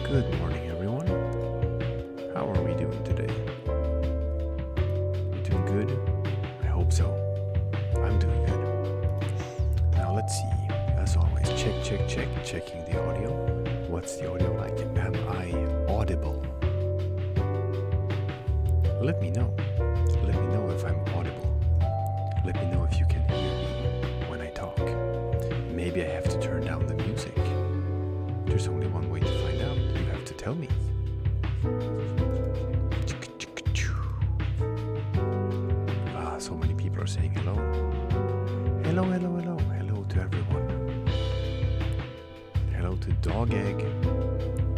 Good morning, everyone. How are we doing today? You doing good? I hope so. I'm doing good. Now let's see. As always, checking the audio. What's the audio like? Am I audible? Let me know. Let me know if I'm audible. Let me know if you can hear me when I talk. Maybe I have to turn down the music. There's only one way to find out. You have to tell me. So many people are saying hello. Hello to everyone. Hello to Dog Egg.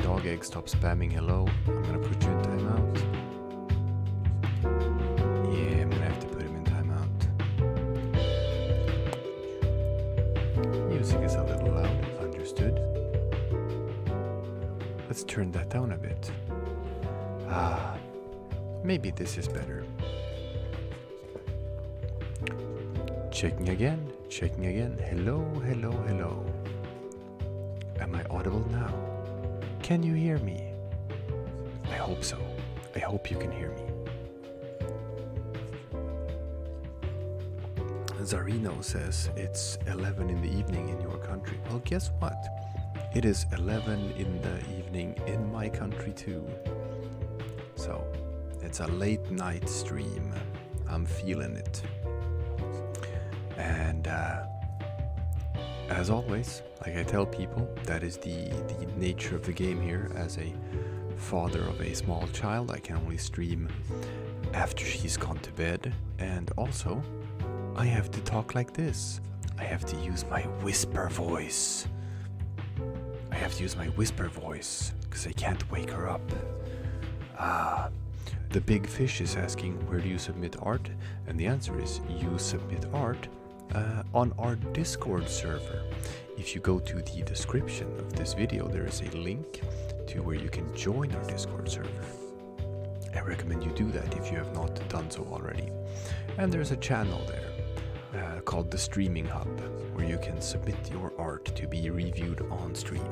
Dog Egg, stop spamming hello. I'm gonna put you in timeout. Yeah, I'm gonna have to put him in timeout. Music is a little loud, understood. Let's turn that down a bit. Maybe this is better. Checking again. Hello. Am I audible now? Can you hear me? I hope so. I hope you can hear me. Zarino says it's 11 in the evening in your country. Well, guess what? It is 11 in the evening in my country too. So, it's a late night stream. I'm feeling it. And as always, like I tell people, that is the nature of the game here. As a father of a small child, I can only stream after she's gone to bed. And also, I have to talk like this. I have to use my whisper voice. Because I can't wake her up. The big fish is asking, where do you submit art? And the answer is, you submit art on our Discord server. If you go to the description of this video, there is a link to where you can join our Discord server. I recommend you do that if you have not done so already. And there's a channel there called the Streaming Hub, where you can submit your art to be reviewed on stream.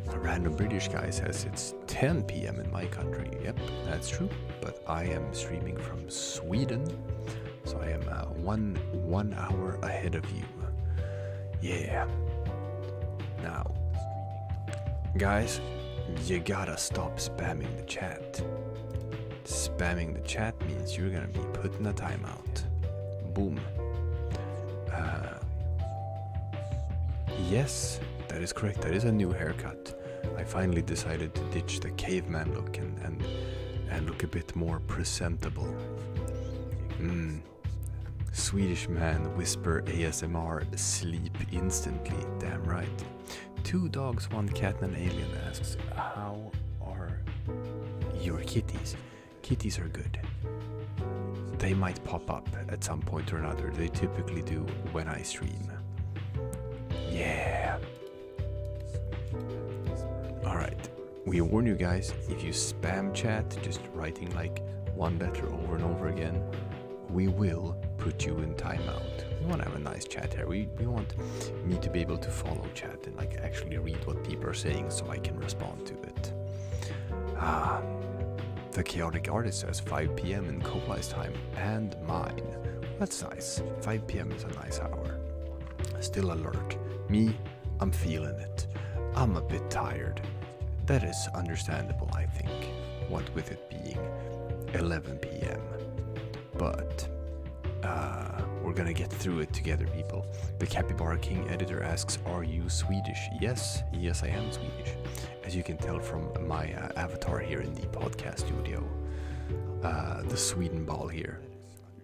A random British guy says it's 10 p.m. in my country. Yep, that's true. But I am streaming from Sweden, so I am one hour ahead of you. Yeah. Now, guys, you gotta stop spamming the chat. Spamming the chat means you're gonna be put in a timeout. Boom. Yes, that is correct. That is a new haircut. I finally decided to ditch the caveman look and look a bit more presentable. Swedish man whisper ASMR, sleep instantly. Damn right. 2 dogs, 1 cat, and an alien asks, how are your kitties? Kitties are good. They might pop up at some point or another. They typically do when I stream. Yeah. Alright. We warn you guys, if you spam chat, just writing like one letter over and over again, we will put you in timeout. We want to have a nice chat here. We want me to be able to follow chat and like actually read what people are saying so I can respond to it. The Chaotic Artist says 5 p.m. in Kolai's time and mine. That's nice. 5 p.m. is a nice hour. Still alert. Me, I'm feeling it. I'm a bit tired. That is understandable, I think. What with it being 11 p.m. But we're gonna get through it together, people. The Capybara King editor asks, are you Swedish? Yes, I am Swedish. As you can tell from my avatar here in the podcast studio. The Polandball here.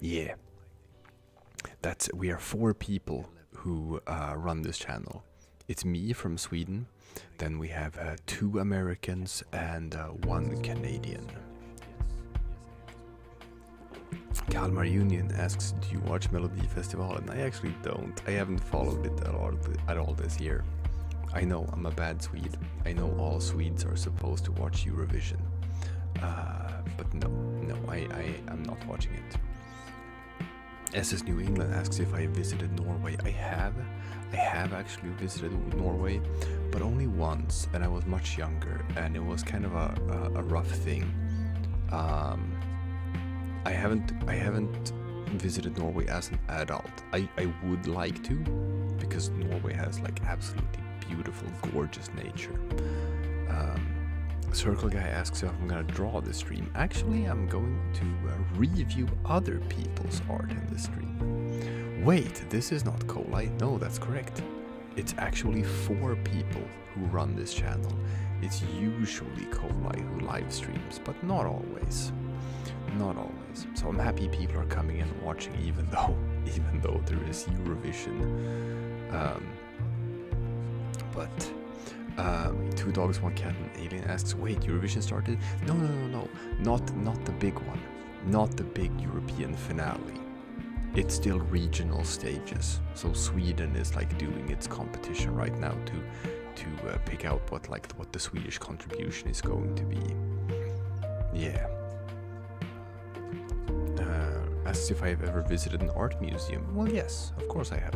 Yeah. We are 4 people who run this channel. It's me from Sweden. Then we have 2 Americans and 1 Canadian. Kalmar Union asks, do you watch Melody Festival? And I actually don't. I haven't followed it at all this year. I know I'm a bad Swede. I know all Swedes are supposed to watch Eurovision. But no, I am not watching it. SS New England asks if I visited Norway. I have actually visited Norway, but only once, and I was much younger, and it was kind of a rough thing. I haven't visited Norway as an adult. I would like to, because Norway has like absolutely beautiful, gorgeous nature. Circle Guy asks if I'm gonna draw this stream. Actually, I'm going to review other people's art in this stream. Wait, this is not Kolai. No, that's correct. It's actually 4 people who run this channel. It's usually Kolai who live streams, but not always. Not always. So I'm happy people are coming in and watching, even though there is Eurovision. But 2 dogs, 1 cat, and alien asks, wait, Eurovision started? No, not the big one, not the big European finale. It's still regional stages. So Sweden is like doing its competition right now to pick out what the Swedish contribution is going to be. Yeah. Asks if I've ever visited an art museum. Well, yes, of course I have.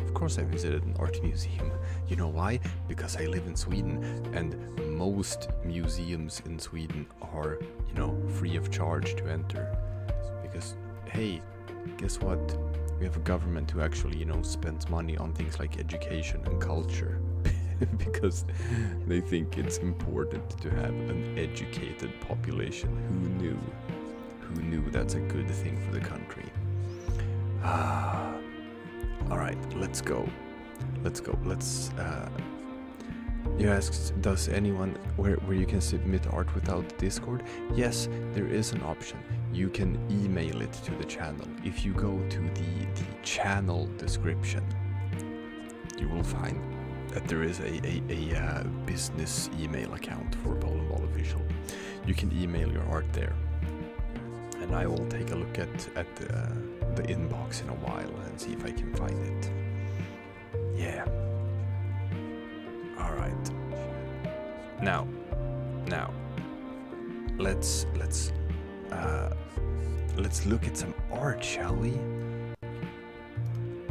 Of course I visited an art museum. You know why? Because I live in Sweden, and most museums in Sweden are, free of charge to enter. Because, hey, guess what? We have a government who actually, spends money on things like education and culture. Because they think it's important to have an educated population. Who knew? Who knew that's a good thing for the country? Alright, let's go. You asked, does anyone where you can submit art without Discord? Yes, there is an option. You can email it to the channel. If you go to the channel description, you will find that there is a business email account for Polandball Official. You can email your art there, and I will take a look at the inbox in a while and see if I can find it. Yeah. All right. Now, let's look at some art, shall we?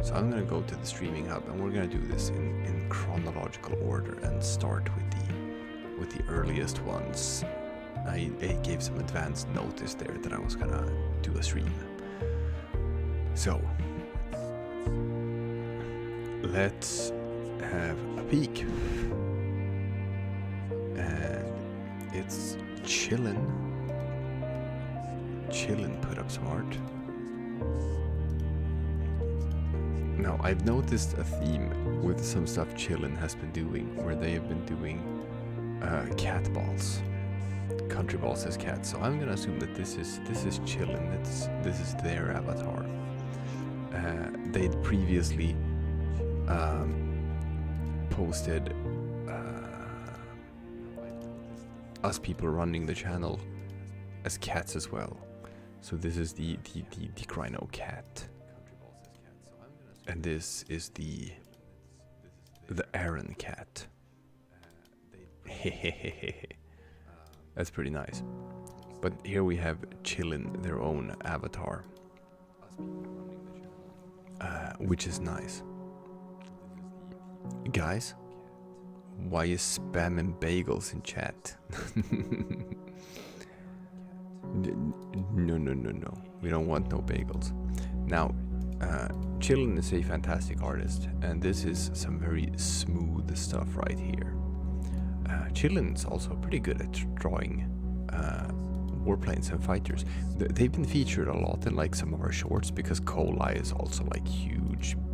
So I'm gonna go to the streaming hub, and we're gonna do this in chronological order and start with the earliest ones. I gave some advance notice there that I was gonna do a stream. So let's have a peek. And it's Chillin put up some art. Now, I've noticed a theme with some stuff Chillin has been doing, where they have been doing cat balls. Countryballs says cat, so I'm gonna assume that this is Chillin. This is their avatar. They'd previously posted us people running the channel as cats as well. So this is the Crino cat, and this is the Aaron cat. That's pretty nice. But here we have Chillin, their own avatar, which is nice. Guys, why is spamming bagels in chat? No. We don't want no bagels. Now, Chillin is a fantastic artist, and this is some very smooth stuff right here. Chillin's also pretty good at drawing warplanes and fighters. They've been featured a lot in like some of our shorts, because Kolai is also like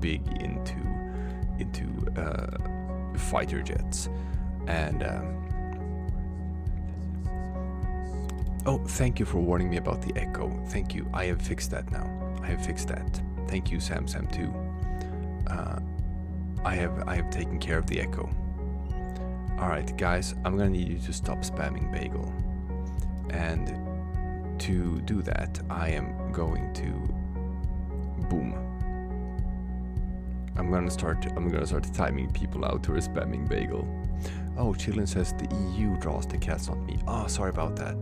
big into fighter jets. And oh, thank you for warning me about the echo. Thank you. I have fixed that now. Thank you, Sam2. I have taken care of the echo. Alright guys, I'm gonna need you to stop spamming bagel. And to do that, I am going to boom. I'm gonna start timing people out who are spamming bagel. Oh, Chillin says the EU draws the cats, not me. Oh, sorry about that.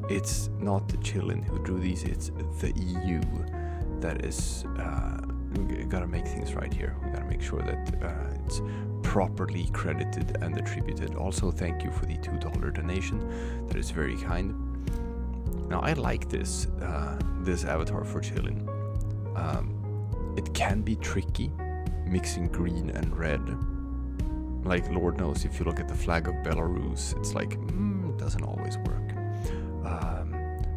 It's not Chillin who drew these, it's the EU. that is we gotta make things right here. We gotta make sure that it's properly credited and attributed. Also, thank you for the $2 donation. That is very kind. Now, I like this this avatar for chilling. It can be tricky mixing green and red. Like, Lord knows, if you look at the flag of Belarus, it's like, it doesn't always work.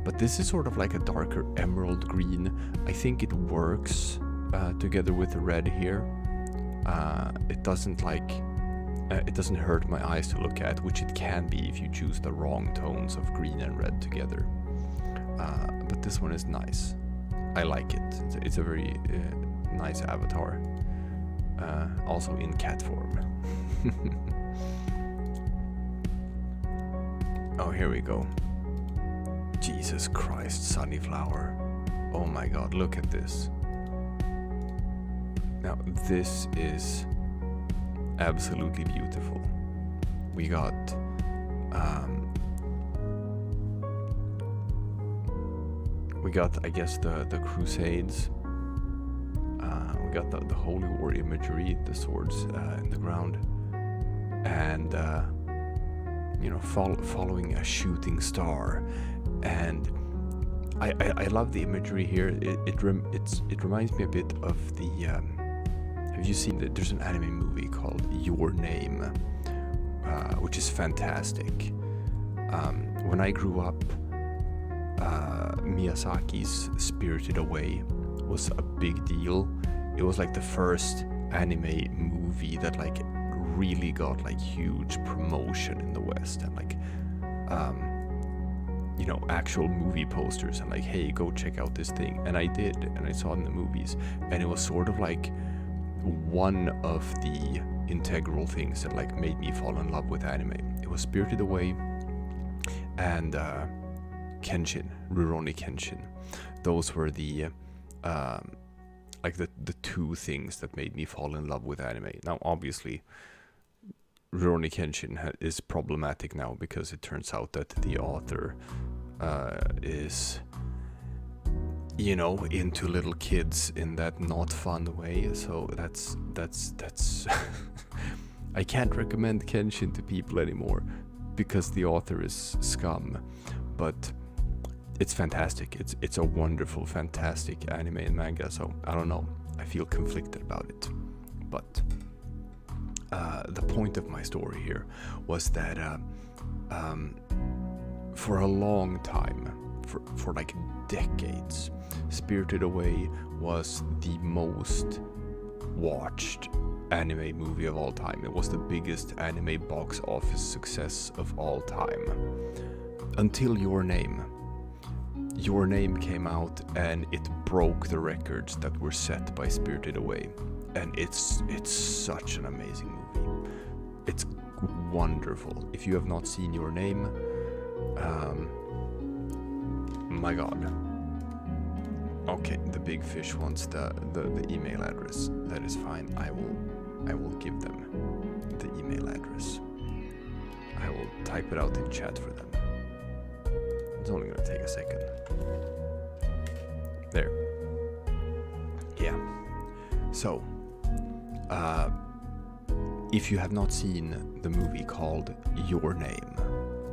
But this is sort of like a darker emerald green. I think it works together with the red here. It doesn't hurt my eyes to look at, which it can be if you choose the wrong tones of green and red together. But this one is nice. I like it. It's a very nice avatar. Also in cat form. Oh, here we go. Jesus Christ, Sunnyflower. Oh my god, look at this. Now, this is absolutely beautiful. We got I guess the Crusades. We got the Holy War imagery, the swords in the ground, and following a shooting star. And I love the imagery here. It reminds me a bit of the. Have you seen that? There's an anime movie called Your Name, which is fantastic. When I grew up, Miyazaki's Spirited Away was a big deal. It was like the first anime movie that like really got like huge promotion in the West, and like actual movie posters and like, hey, go check out this thing. And I did, and I saw it in the movies, and it was sort of like one of the integral things that like made me fall in love with anime. It was Spirited Away and Kenshin, Rurouni Kenshin. Those were the the two things that made me fall in love with anime. Now, obviously, Rurouni Kenshin is problematic now because it turns out that the author is, into little kids in that not fun way. So that's I can't recommend Kenshin to people anymore because the author is scum. But it's fantastic. It's a wonderful, fantastic anime and manga. So I don't know. I feel conflicted about it. But the point of my story here was that for a long time, for like decades, Spirited Away was the most watched anime movie of all time. It was the biggest anime box office success of all time. Until Your Name. Your Name came out and it broke the records that were set by Spirited Away. And it's such an amazing movie. It's wonderful. If you have not seen Your Name, my god. Okay, the big fish wants the email address. That is fine. I will give them the email address. I will type it out in chat for them. It's only gonna take a second. There. Yeah. So, if you have not seen the movie called Your Name,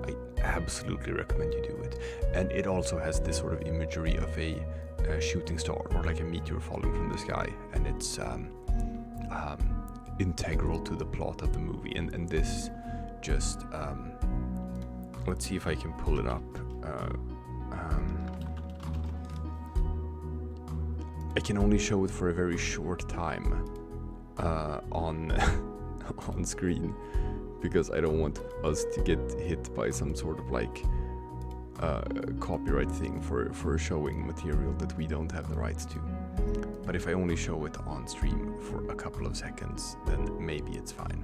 I absolutely recommend you do it. And it also has this sort of imagery of a shooting star or like a meteor falling from the sky, and it's integral to the plot of the movie. And this just let's see if I can pull it up. I can only show it for a very short time on on screen because I don't want us to get hit by some sort of like copyright thing for showing material that we don't have the rights to. But if I only show it on stream for a couple of seconds, then maybe it's fine.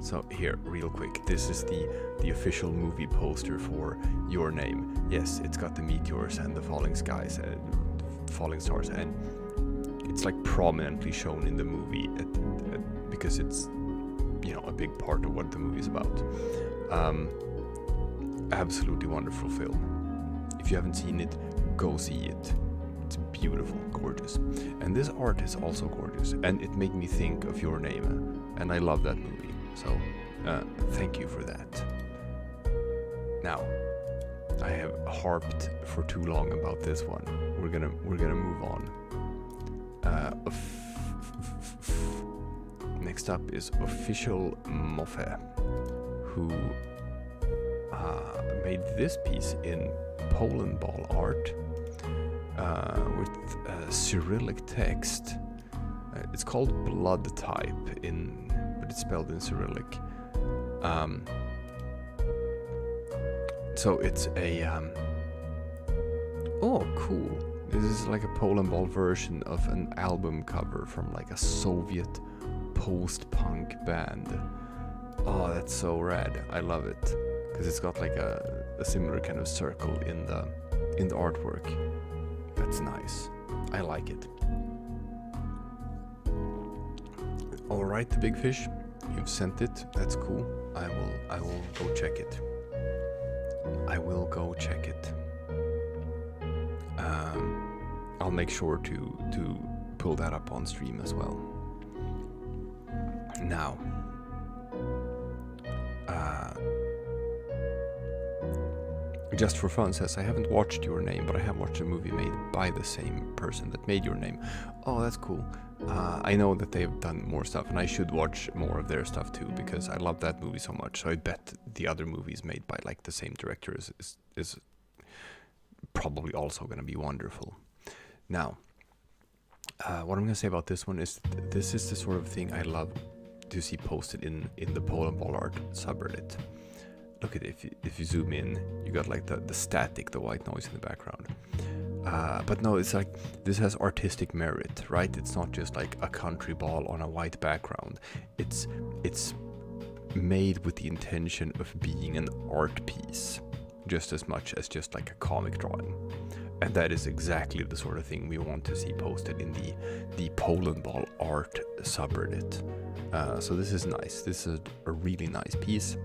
So here, real quick, this is the official movie poster for Your Name. Yes, it's got the meteors and the falling skies and falling stars, and it's like prominently shown in the movie because it's a big part of what the movie is about. Absolutely wonderful film. If you haven't seen it, go see it. It's beautiful, gorgeous. And this art is also gorgeous, and it made me think of Your Name, and I love that movie. So thank you for that. Now, I have harped for too long about this one. We're gonna move on. Next up is Official Moffe, who made this piece in Polandball art with Cyrillic text. It's called Blood Type but it's spelled in Cyrillic. So it's a oh, cool. This is like a Polandball version of an album cover from like a Soviet post-punk band. Oh, that's so rad. I love it. Because it's got like a similar kind of circle in the artwork. That's nice. I like it. Alright, the big fish. You've sent it. That's cool. I will go check it. I will go check it. I'll make sure to pull that up on stream as well. Now, Just for Fun says, I haven't watched Your Name, but I have watched a movie made by the same person that made Your Name. Oh, that's cool. I know that they've done more stuff, and I should watch more of their stuff too, because I love that movie so much. So I bet the other movies made by like the same director is probably also going to be wonderful. Now, what I'm going to say about this one is this is the sort of thing I love to see posted in the Polandball art subreddit. Look at it, if you zoom in, you got like the static, the white noise in the background. But no, it's like, this has artistic merit, right? It's not just like a country ball on a white background. It's made with the intention of being an art piece, just as much as just like a comic drawing. And that is exactly the sort of thing we want to see posted in the Polandball art subreddit. So this is nice. This is a really nice piece.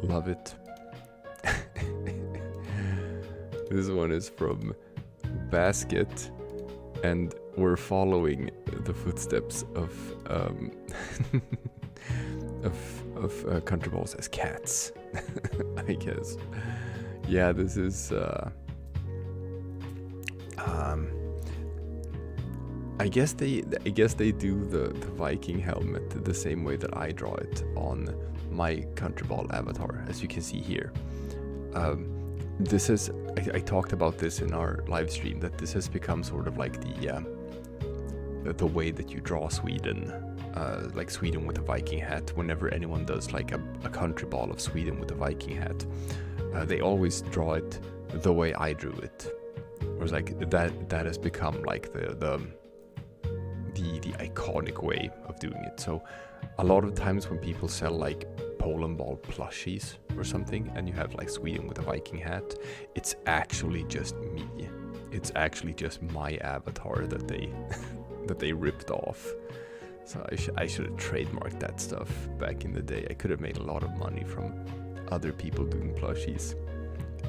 Love it. This one is from Basket, and we're following the footsteps of countryballs as cats. I guess. Yeah, this is. I guess they do the Viking helmet the same way that I draw it on my countryball avatar, as you can see here. This is, I talked about this in our live stream, that this has become sort of like the way that you draw Sweden, like Sweden with a Viking hat. Whenever anyone does like a country ball of Sweden with a Viking hat, they always draw it the way I drew it. Or it's like that has become like the iconic way of doing it. So a lot of times when people sell like Polandball plushies or something, and you have like Sweden with a Viking hat, it's actually just me. It's actually just my avatar that they ripped off. So I should have trademarked that stuff back in the day. I could have made a lot of money from other people doing plushies.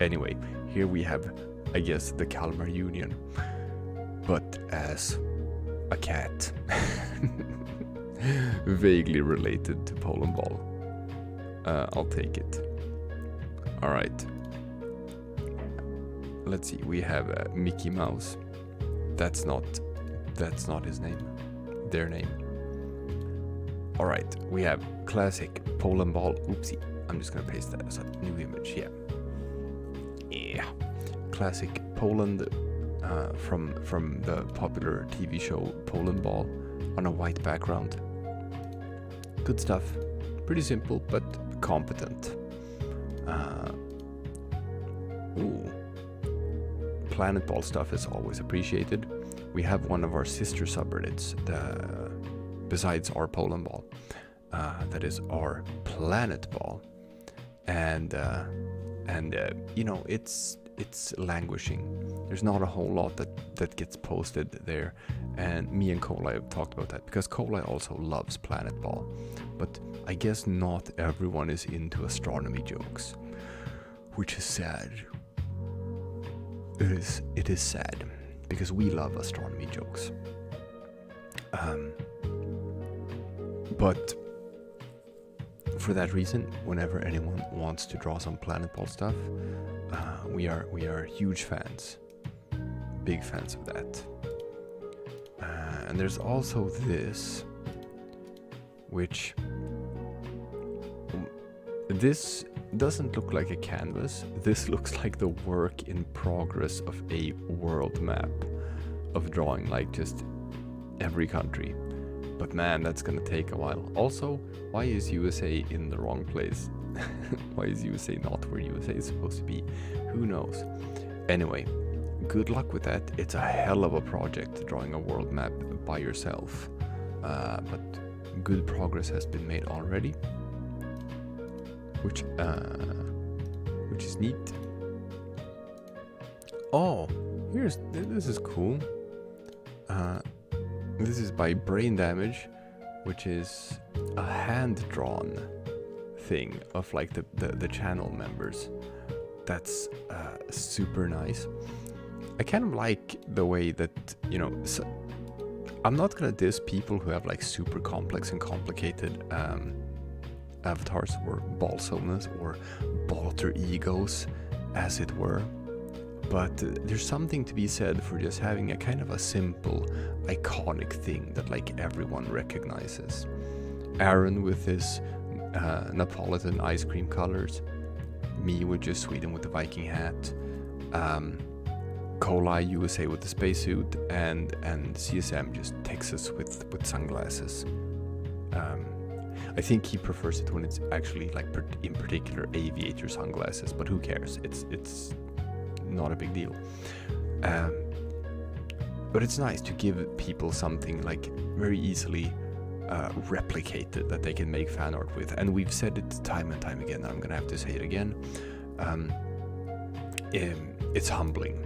Anyway, here we have, I guess, the Kalmar Union, but as a cat. Vaguely related to Polandball. I'll take it. Alright. Let's see, we have Mickey Mouse. That's not his name. Their name. Alright, we have classic Polandball. Oopsie. I'm just gonna paste that as a new image, yeah. Yeah. Classic Poland from the popular TV show Polandball on a white background. Good stuff. Pretty simple, but competent. Planet Ball stuff is always appreciated. We have one of our sister subreddits, besides our Polandball, that is our Planet Ball, and you know, it's languishing. There's not a whole lot that gets posted there, and me and Kolai have talked about that, because Kolai also loves Planet Ball, but I guess not everyone is into astronomy jokes, which is sad. It is sad. because we love astronomy jokes. But for that reason, whenever anyone wants to draw some Polandball stuff, we are huge fans, big fans of that. And there's also this, which this doesn't look like a canvas. This looks like the work in progress of a world map of drawing like just every country. But man, that's gonna take a while. Also, why is USA in the wrong place? Why is USA not where USA is supposed to be? Who knows? Anyway, good luck with that. It's a hell of a project drawing a world map by yourself. But good progress has been made already. Which is neat. Oh, this is cool. This is by Brain Damage, which is a hand-drawn thing of like the channel members. That's super nice. I kind of like the way that, you know, I'm not gonna diss people who have like super complex and complicated avatars or ballsonas or alter egos, as it were. But there's something to be said for just having a kind of a simple, iconic thing that like everyone recognizes. Aaron with his Napolitan ice cream colors, me with just Sweden with the Viking hat, Kolai USA with the spacesuit, and CSM just Texas with sunglasses. I think he prefers it when it's actually like in particular aviator sunglasses, but who cares? It's not a big deal. But it's nice to give people something like very easily replicated that they can make fan art with. And we've said it time and time again, and I'm gonna have to say it again. It's humbling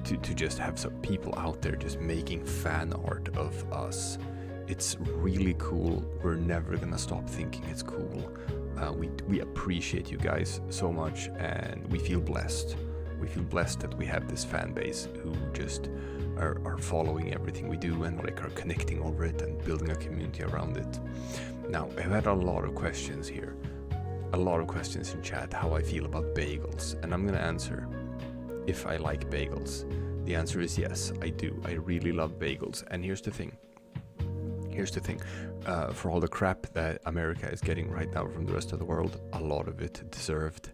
to just have some people out there just making fan art of us. It's really cool. We're never gonna stop thinking it's cool. We appreciate you guys so much, and we feel blessed. We feel blessed that we have this fan base who just are following everything we do and like are connecting over it and building a community around it. Now, I've had a lot of questions here, a lot of questions in chat, how I feel about bagels, and I'm gonna answer if I like bagels. The answer is yes, I do. I really love bagels, and here's the thing. For all the crap that America is getting right now from the rest of the world, a lot of it deserved.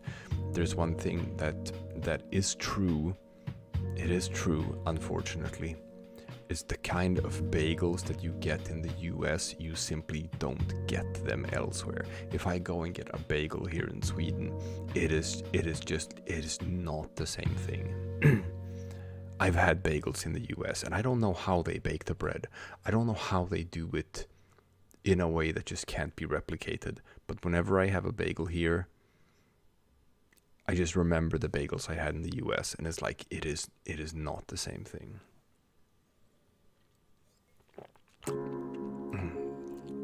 There's one thing that is true. It is true, unfortunately, is the kind of bagels that you get in the US, you simply don't get them elsewhere. If I go and get a bagel here in Sweden, it is not the same thing. I've had bagels in the US, and I don't know how they bake the bread. I don't know how they do it in a way that just can't be replicated. But whenever I have a bagel here, I just remember the bagels I had in the US, and it's like it is not the same thing.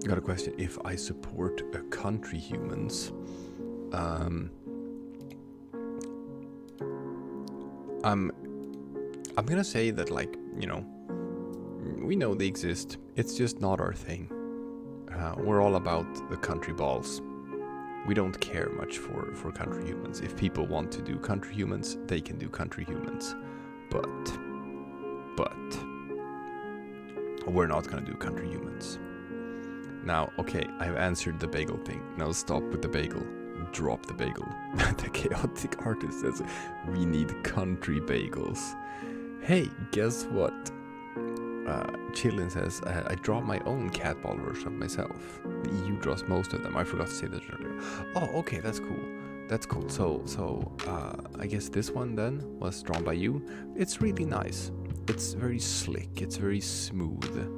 Got a question. If I support country humans, I'm gonna say that, like, you know, we know they exist. It's just not our thing. We're all about the countryballs. We don't care much for country humans. If people want to do country humans, they can do country humans. But we're not gonna do country humans. Now, okay, I've answered the bagel thing. Now stop with the bagel. Drop the bagel. The chaotic artist says we need country bagels. Hey, guess what? Chillin says I draw my own cat ball version of myself. The EU draws most of them. I forgot to say that earlier. Oh, okay, that's cool. That's cool. So I guess this one then was drawn by you. It's really nice. It's very slick. It's very smooth.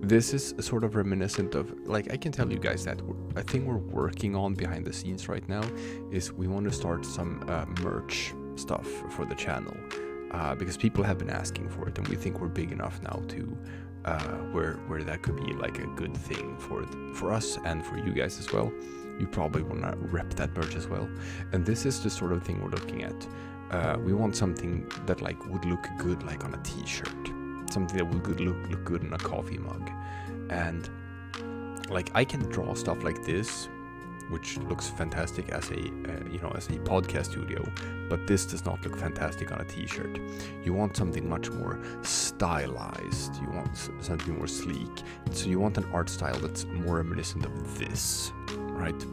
This is sort of reminiscent of, like, I can tell you guys that a thing we're working on behind the scenes right now is we want to start some merch stuff for the channel, because people have been asking for it, and we think we're big enough now to where that could be like a good thing for us and for you guys as well. You probably want to rep that merch as well, and this is the sort of thing we're looking at. we want something that like would look good like on a t-shirt, something that would look good in a coffee mug. And like I can draw stuff like this, which looks fantastic as a as a podcast studio, but this does not look fantastic on a t-shirt. You want something much more stylized, you want something more sleek, so you want an art style that's more reminiscent of this, right?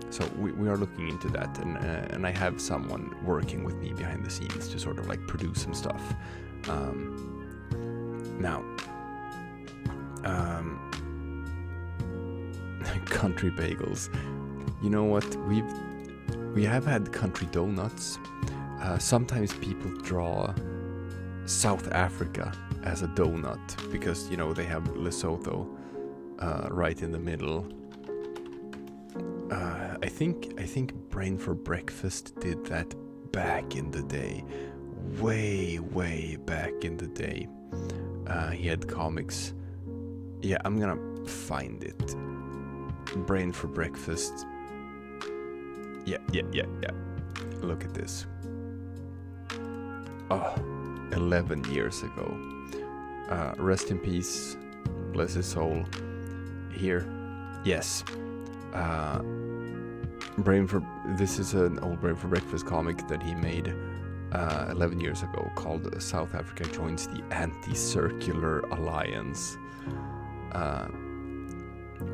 So we are looking into that, and I have someone working with me behind the scenes to sort of like produce some stuff. Now country bagels. You know what? We have had country donuts. Sometimes people draw South Africa as a donut because they have Lesotho right in the middle. I think Brain for Breakfast did that back in the day, way back in the day. He had comics. Yeah, I'm gonna find it. Brain for Breakfast. Yeah. Look at this. Oh, 11 years ago. Rest in peace. Bless his soul. Here. Yes. This is an old Brain for Breakfast comic that he made 11 years ago called South Africa Joins the Anti-Circular Alliance.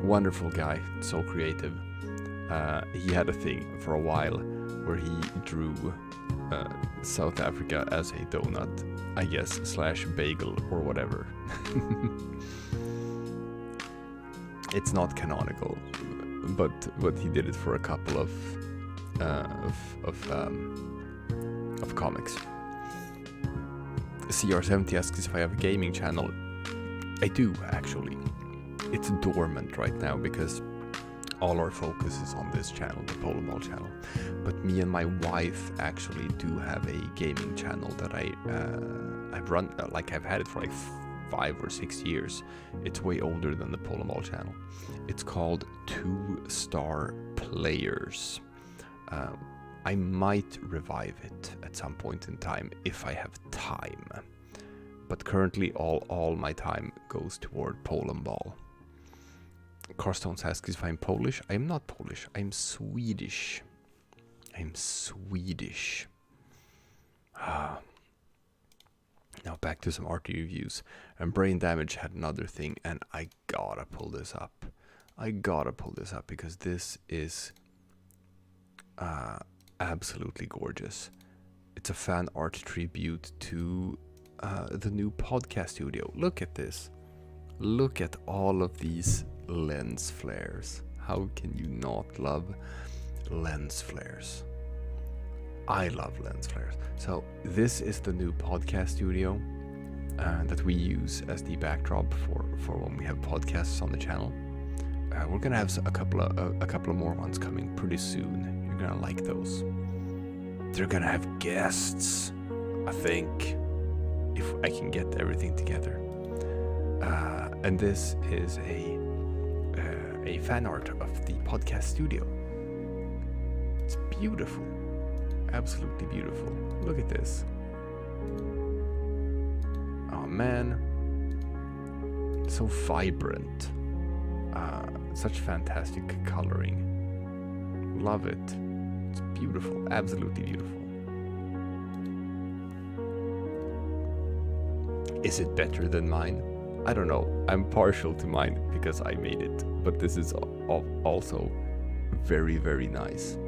Wonderful guy, so creative. He had a thing for a while where he drew South Africa as a donut, I guess, / bagel or whatever. It's not canonical, but he did it for a couple of comics. CR70 asks if I have a gaming channel. I do, actually. It's dormant right now because all our focus is on this channel, the Polandball channel. But me and my wife actually do have a gaming channel that I've run, I've had it for like 5 or 6 years. It's way older than the Polandball channel. It's called 2 Star Players. I might revive it at some point in time if I have time. But currently all my time goes toward Polandball. Carstones asks if I'm Polish. I'm not Polish. I'm Swedish. Now back to some art reviews. And Brain Damage had another thing, and I gotta pull this up. Because this is absolutely gorgeous. It's a fan art tribute to the new podcast studio. Look at this. Look at all of these lens flares. How can you not love lens flares? I love lens flares. So this is the new podcast studio that we use as the backdrop for when we have podcasts on the channel. We're gonna have a couple of more ones coming pretty soon. You're gonna like those. They're gonna have guests, I think, if I can get everything together. And this is a fan art of the podcast studio. It's beautiful, absolutely beautiful. Look at this. Oh man, so vibrant. Such fantastic coloring. Love it. It's beautiful, absolutely beautiful. Is it better than mine? I don't know. I'm partial to mine because I made it, but this is also very, very nice.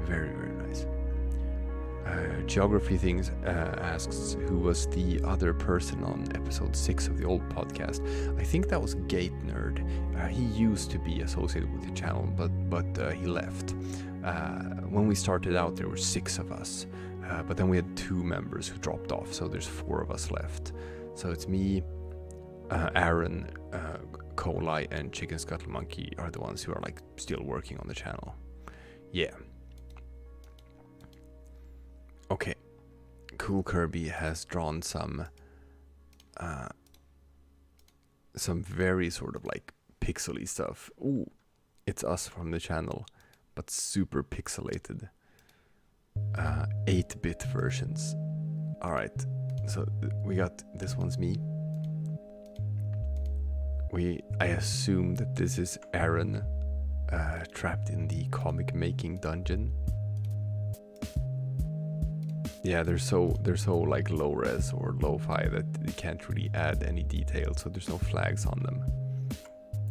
Very, very nice. Geography Things asks who was the other person on episode 6 of the old podcast. I think that was Gate Nerd. He used to be associated with the channel, but he left. When we started out, there were 6 of us, but then we had 2 members who dropped off, so there's 4 of us left. So it's me, Aaron, Colai, and Chicken Scuttle Monkey are the ones who are like still working on the channel. Yeah. Okay. Cool Kirby has drawn some very sort of like pixely stuff. Ooh, it's us from the channel, but super pixelated. 8-bit versions. Alright, so we got, this one's me. I assume that this is Aaron, trapped in the comic making dungeon. Yeah, they're so like low res or lo-fi that you can't really add any detail, so there's no flags on them.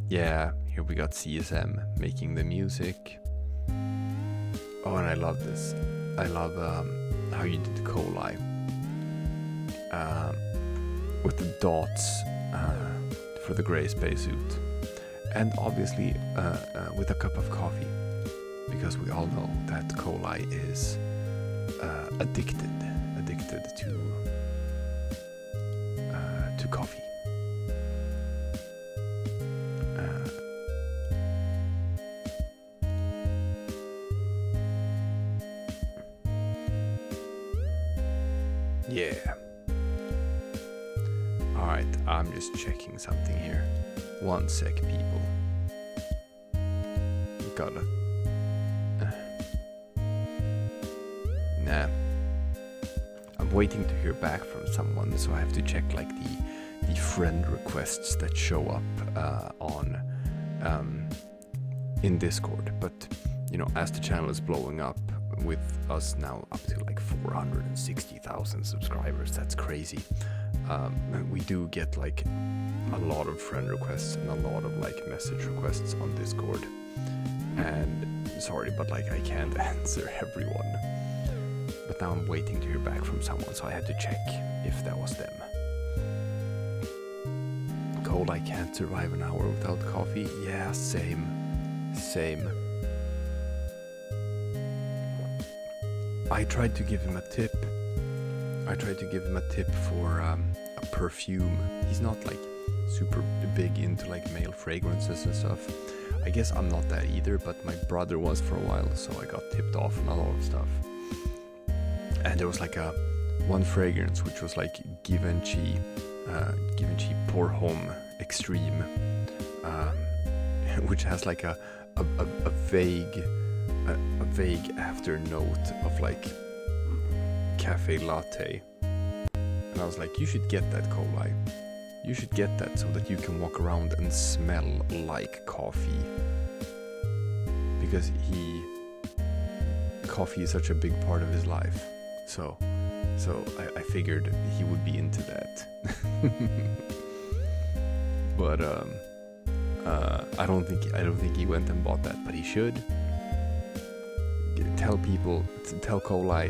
Yeah, here we got CSM making the music. Oh, and I love this. I love how you did the coli with the dots for the gray spacesuit, and obviously with a cup of coffee, because we all know that coli is addicted to coffee. Yeah. Alright, I'm just checking something here. 1 sec, people. Gotta. Nah. I'm waiting to hear back from someone, so I have to check like the friend requests that show up on in Discord. But you know, as the channel is blowing up, with us now up to like 460,000 subscribers, that's crazy. We do get like a lot of friend requests and a lot of like message requests on Discord, and sorry, but like I can't answer everyone. But now I'm waiting to hear back from someone, so I had to check if that was them. Cold, I can't survive an hour without coffee. Yeah, same. I tried to give him a tip. For a perfume. He's not like super big into like male fragrances and stuff. I guess I'm not that either, but my brother was for a while, so I got tipped off on a lot of stuff. And there was like one fragrance which was like Givenchy Pour Homme Extreme, which has like a vague after note of like cafe latte. And I was like, you should get that, Kolai. You should get that so that you can walk around and smell like coffee. Because coffee is such a big part of his life. So I figured he would be into that. But I don't think he went and bought that, but he should. Tell Kolai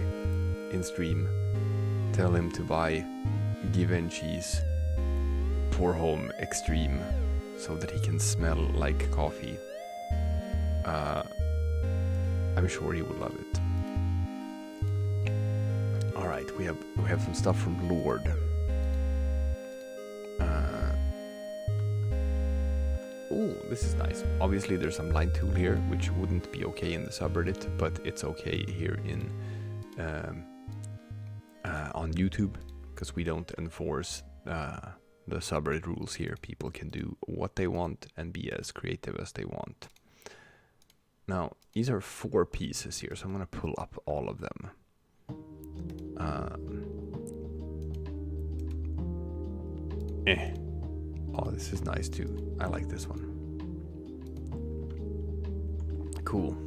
in stream, tell him to buy Givenchy's Pour Homme Extreme so that he can smell like coffee. I'm sure he would love it. Alright, we have some stuff from Lord. Oh, this is nice. Obviously there's some line tool here, which wouldn't be okay in the subreddit, but it's okay here in on YouTube, because we don't enforce the subreddit rules here. People can do what they want and be as creative as they want. Now, these are 4 pieces here, so I'm going to pull up all of them. Oh, this is nice too. I like this one. Cool.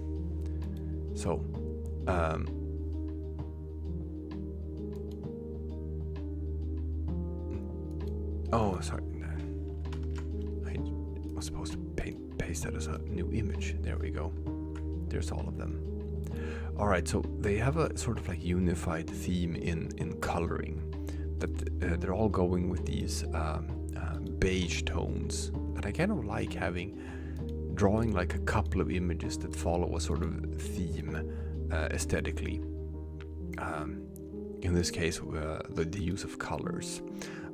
So, oh, sorry. I was supposed to paste that as a new image. There we go. There's all of them. Alright, so they have a sort of like unified theme in coloring. That they're all going with these beige tones. And I kind of like drawing like a couple of images that follow a sort of theme aesthetically. In this case, the use of colors.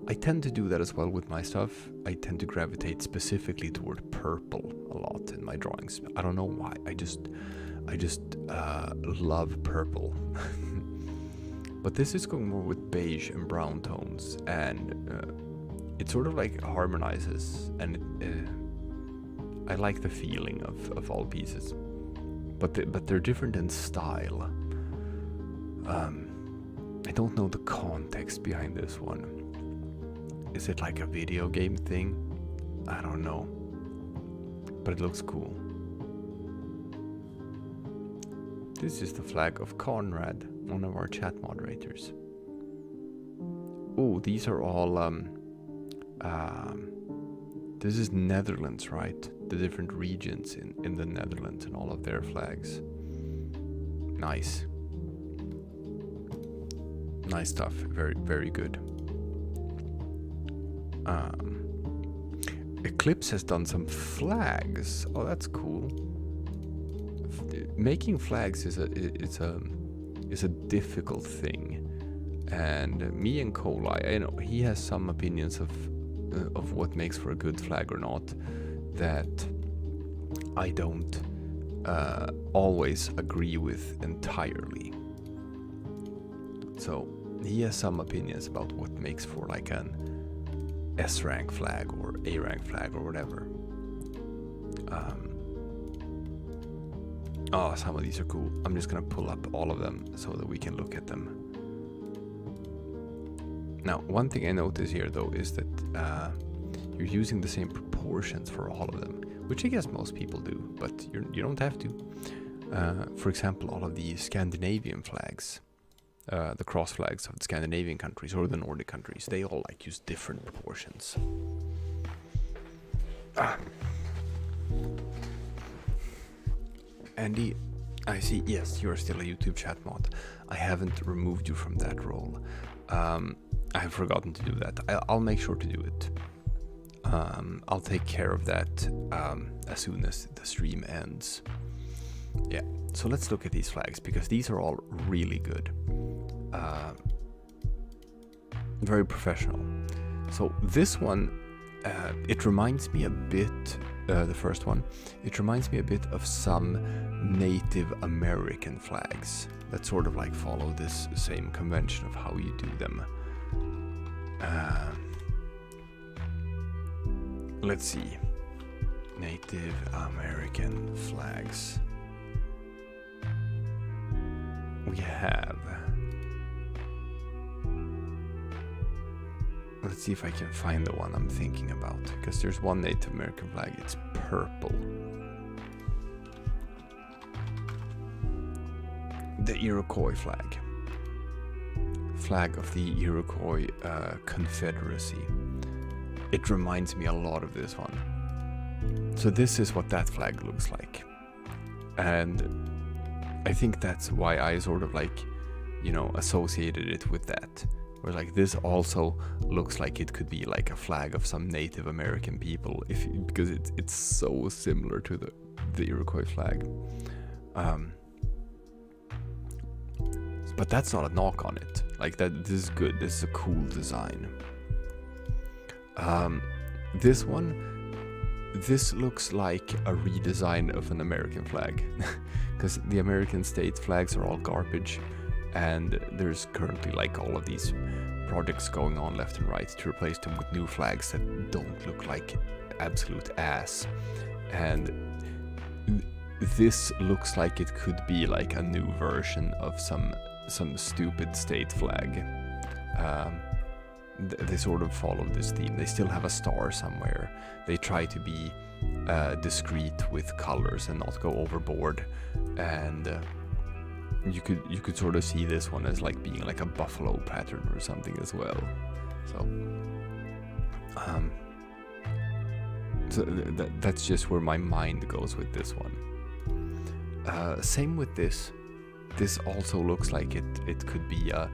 I tend to do that as well with my stuff. I tend to gravitate specifically toward purple a lot in my drawings. I don't know why. I just love purple. But this is going more with beige and brown tones, and it sort of like harmonizes, and I like the feeling of all pieces. But they're different in style. I don't know the context behind this one. Is it like a video game thing? I don't know. But it looks cool. This is the flag of Conrad, one of our chat moderators. Oh, these are all this is Netherlands, right? The different regions in the Netherlands and all of their flags. Nice. Nice stuff. Very, very good. Eclipse has done some flags. Oh, that's cool. Making flags is a difficult thing. And me and Kolai, I know he has some opinions of what makes for a good flag or not that I don't always agree with entirely. So he has some opinions about what makes for like an S rank flag or A rank flag or whatever. Oh, some of these are cool. I'm just gonna pull up all of them so that we can look at them. Now, one thing I notice here though is that you're using the same proportions for all of them, which I guess most people do, but you don't have to. For example, all of the Scandinavian flags, the cross flags of the Scandinavian countries or the Nordic countries, they all like use different proportions. Andy, I see, yes, you're still a YouTube chat mod. I haven't removed you from that role. I have forgotten to do that. I'll make sure to do it. I'll take care of that as soon as the stream ends. Yeah, so let's look at these flags because these are all really good. Very professional. So this one, it reminds me a bit, the first one, it reminds me a bit of some Native American flags that sort of like follow this same convention of how you do them. Let's see. Native American flags. We have. Let's see if I can find the one I'm thinking about. Because there's one Native American flag, it's purple. The Iroquois flag. Flag of the Iroquois Confederacy. It reminds me a lot of this one. So this is what that flag looks like. And I think that's why I sort of like, you know, associated it with that. Where like this also looks like it could be like a flag of some Native American people because it's so similar to the Iroquois flag. But that's not a knock on it. Like that, this is good. This is a cool design. This one, this looks like a redesign of an American flag, because the American state flags are all garbage, and there's currently like all of these projects going on left and right to replace them with new flags that don't look like absolute ass. And this looks like it could be like a new version of some stupid state flag. They sort of follow this theme. They still have a star somewhere. They try to be discreet with colors and not go overboard. And you could sort of see this one as like being like a buffalo pattern or something as well. So that's just where my mind goes with this one. Same with this. This also looks like it could be a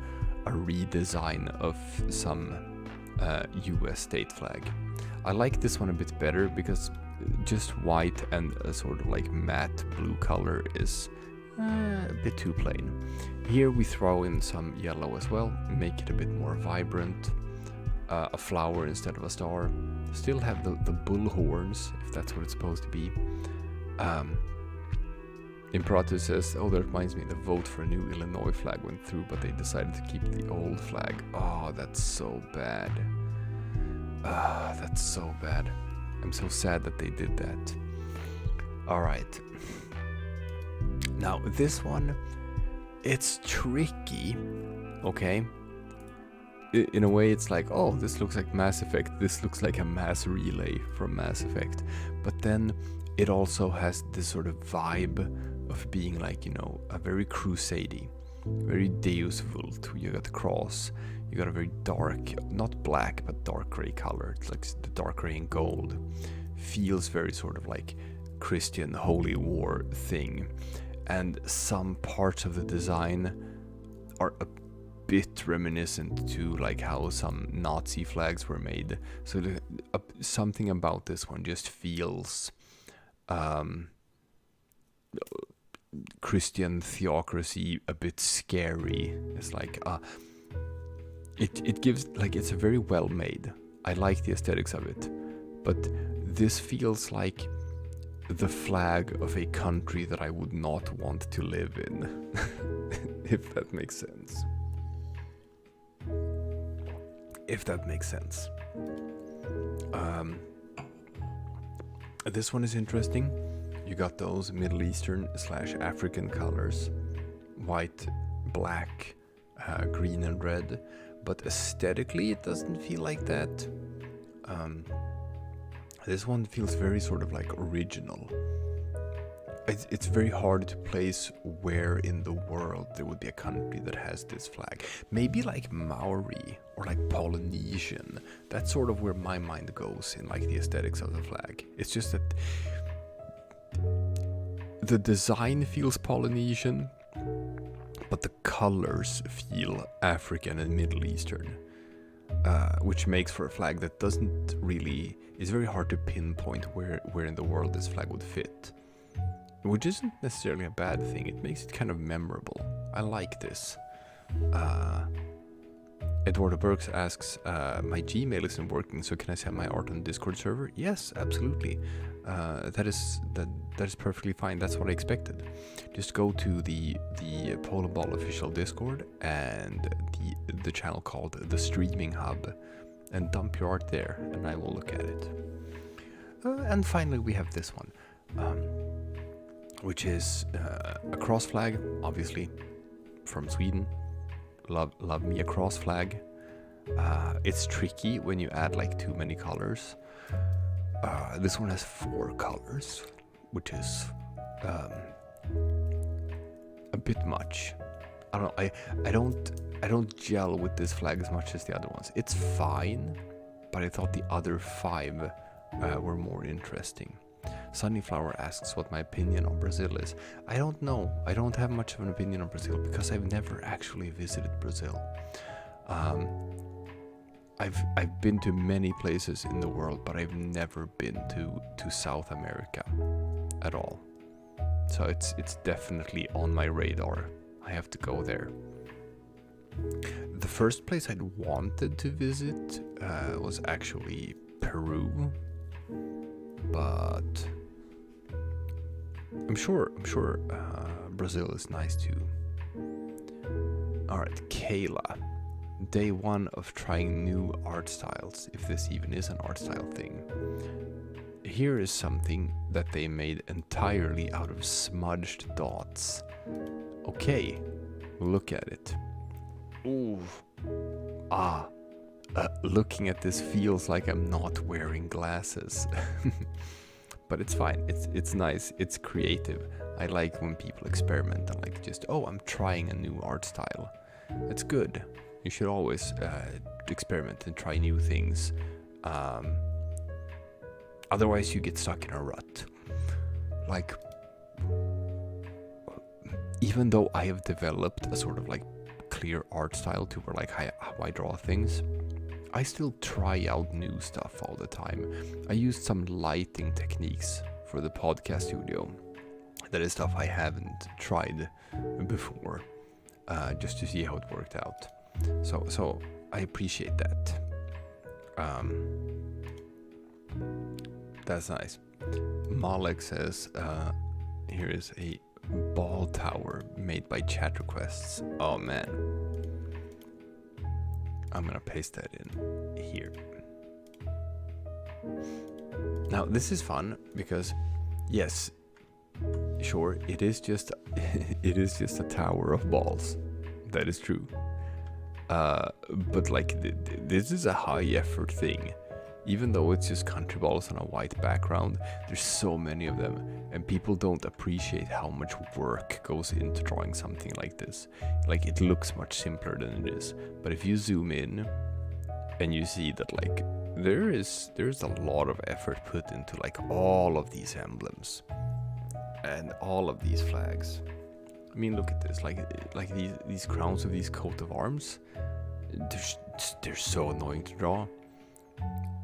redesign of some US state flag. I like this one a bit better because just white and a sort of like matte blue color is a bit too plain. Here we throw in some yellow as well, make it a bit more vibrant. A flower instead of a star. Still have the bull horns, if that's what it's supposed to be. Imperator says, oh, that reminds me, the vote for a new Illinois flag went through, but they decided to keep the old flag. Oh, that's so bad. That's so bad. I'm so sad that they did that. Alright. Now, this one, it's tricky, okay? In a way, it's like, oh, this looks like Mass Effect, this looks like a mass relay from Mass Effect. But then it also has this sort of vibe of being like, you know, a very crusade-y, very Deus Vult. You got the cross, you got a very dark, not black, but dark gray color. It's like the dark gray and gold. Feels very sort of like Christian holy war thing. And some parts of the design are a bit reminiscent to like how some Nazi flags were made. So something about this one just feels Christian theocracy, a bit scary. It's like it gives, like, it's a very well made. I like the aesthetics of it, but this feels like the flag of a country that I would not want to live in. If that makes sense. If that makes sense. This one is interesting. You got those Middle Eastern / African colors. White, black, green and red. But aesthetically it doesn't feel like that. This one feels very sort of like original. It's very hard to place where in the world there would be a country that has this flag. Maybe like Maori or like Polynesian. That's sort of where my mind goes in like the aesthetics of the flag. It's just that the design feels Polynesian, but the colors feel African and Middle Eastern. Which makes for a flag that doesn't really... It's very hard to pinpoint where in the world this flag would fit. Which isn't necessarily a bad thing. It makes it kind of memorable. I like this. Eduardo Burks asks, my Gmail isn't working, so can I send my art on Discord server? Yes, absolutely. That is perfectly fine. That's what I expected. Just go to the Polandball official Discord and the channel called the Streaming Hub, and dump your art there, and I will look at it. And finally, we have this one, which is a cross flag, obviously from Sweden. Love me a cross flag. It's tricky when you add like too many colors. This one has 4 colors, which is a bit much. I don't know. I don't gel with this flag as much as the other ones. It's fine, but I thought the other 5 were more interesting. Sunnyflower asks what my opinion on Brazil is. I don't know. I don't have much of an opinion on Brazil because I've never actually visited Brazil. I've been to many places in the world, but I've never been to South America at all. So it's definitely on my radar. I have to go there. The first place I'd wanted to visit was actually Peru, but I'm sure Brazil is nice too. All right, Kayla. Day 1 of trying new art styles, if this even is an art style thing. Here is something that they made entirely out of smudged dots. Okay, look at it. Ooh. Looking at this feels like I'm not wearing glasses. But it's fine, it's nice, it's creative. I like when people experiment and like just, oh, I'm trying a new art style. It's good. You should always experiment and try new things. Otherwise you get stuck in a rut. Like, even though I have developed a sort of like clear art style to where like how I draw things, I still try out new stuff all the time. I used some lighting techniques for the podcast studio. That is stuff I haven't tried before, just to see how it worked out. So I appreciate that. That's nice. Malek says, here is a ball tower made by chat requests. Oh man. I'm gonna paste that in here. Now this is fun because, yes, sure, it is just it is just a tower of balls. That is true. But like this is a high effort thing. Even though it's just country balls on a white background, there's so many of them, and people don't appreciate how much work goes into drawing something like this. Like, it looks much simpler than it is, but if you zoom in and you see that like there's a lot of effort put into like all of these emblems and all of these flags. I mean, look at this, like these crowns of these coat of arms. They're so annoying to draw.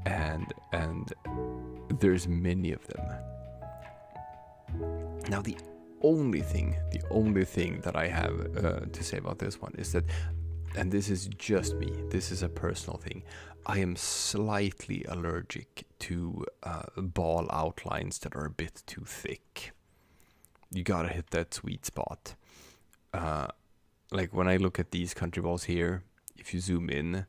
And there's many of them. Now the only thing that I have to say about this one is that, and this is just me, this is a personal thing, I am slightly allergic to ball outlines that are a bit too thick. You gotta hit that sweet spot. Like when I look at these country balls here, if you zoom in,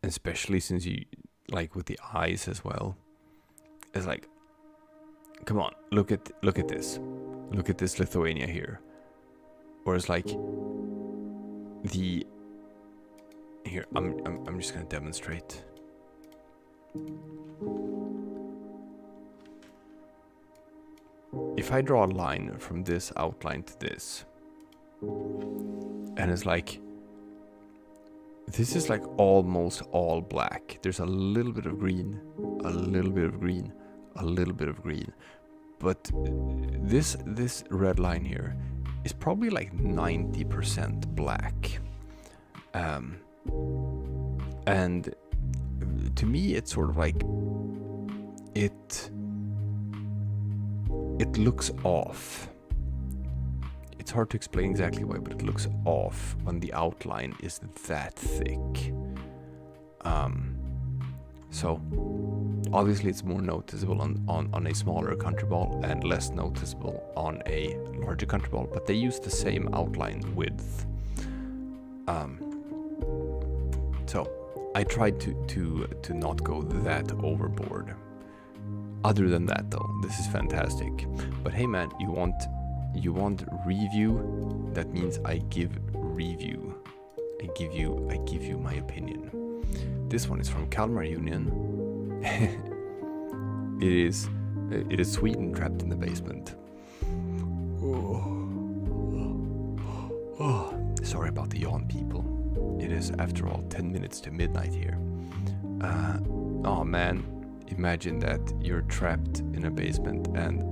especially since you like with the eyes as well, it's like, come on, look at this Lithuania here, or it's like the here. I'm just gonna demonstrate. If I draw a line from this outline to this, and it's like, this is like almost all black. There's a little bit of green, a little bit of green, a little bit of green. But this red line here is probably like 90% black. And to me, it's sort of like, it looks off. It's hard to explain exactly why, but it looks off when the outline is that thick. So obviously it's more noticeable on a smaller country ball and less noticeable on a larger country ball, but they use the same outline width. So I tried to not go that overboard. Other than that though, this is fantastic. But hey man, you want review? That means I give review. I give you my opinion. This one is from Kalmar Union. It is Sweden trapped in the basement. Oh, sorry about the yawn, people. It is, after all, 10 minutes to midnight here. Oh man, imagine that you're trapped in a basement and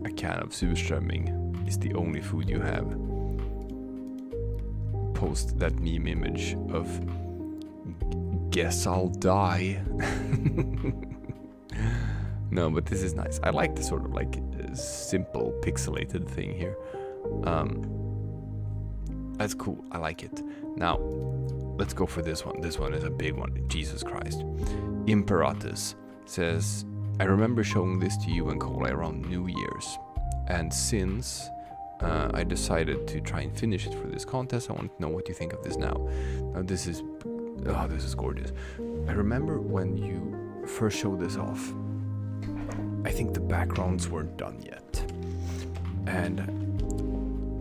a can of surströmming is the only food you have. Post that meme image of guess I'll die. No, but this is nice. I like the sort of like simple pixelated thing here. That's cool. I like it. Now, let's go for this one. This one is a big one. Jesus Christ. Imperatus says, I remember showing this to you and Cola around New Year's. And since I decided to try and finish it for this contest, I want to know what you think of this now. Now this is gorgeous. I remember when you first showed this off, I think the backgrounds weren't done yet. And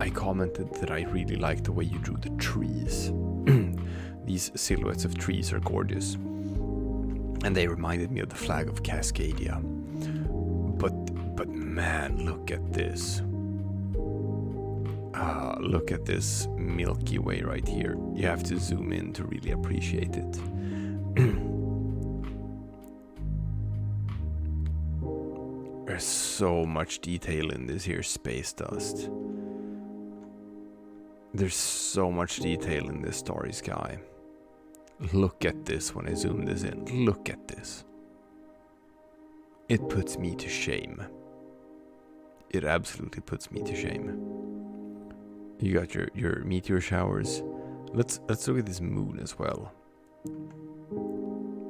I commented that I really liked the way you drew the trees. These silhouettes of trees are gorgeous. And they reminded me of the flag of Cascadia. But man, look at this. Look at this Milky Way right here. You have to zoom in to really appreciate it. There's so much detail in this here space dust. There's so much detail in this starry sky. Look at this when I zoom this in. Look at this. It puts me to shame. It absolutely puts me to shame. You got your meteor showers. Let's look at this moon as well.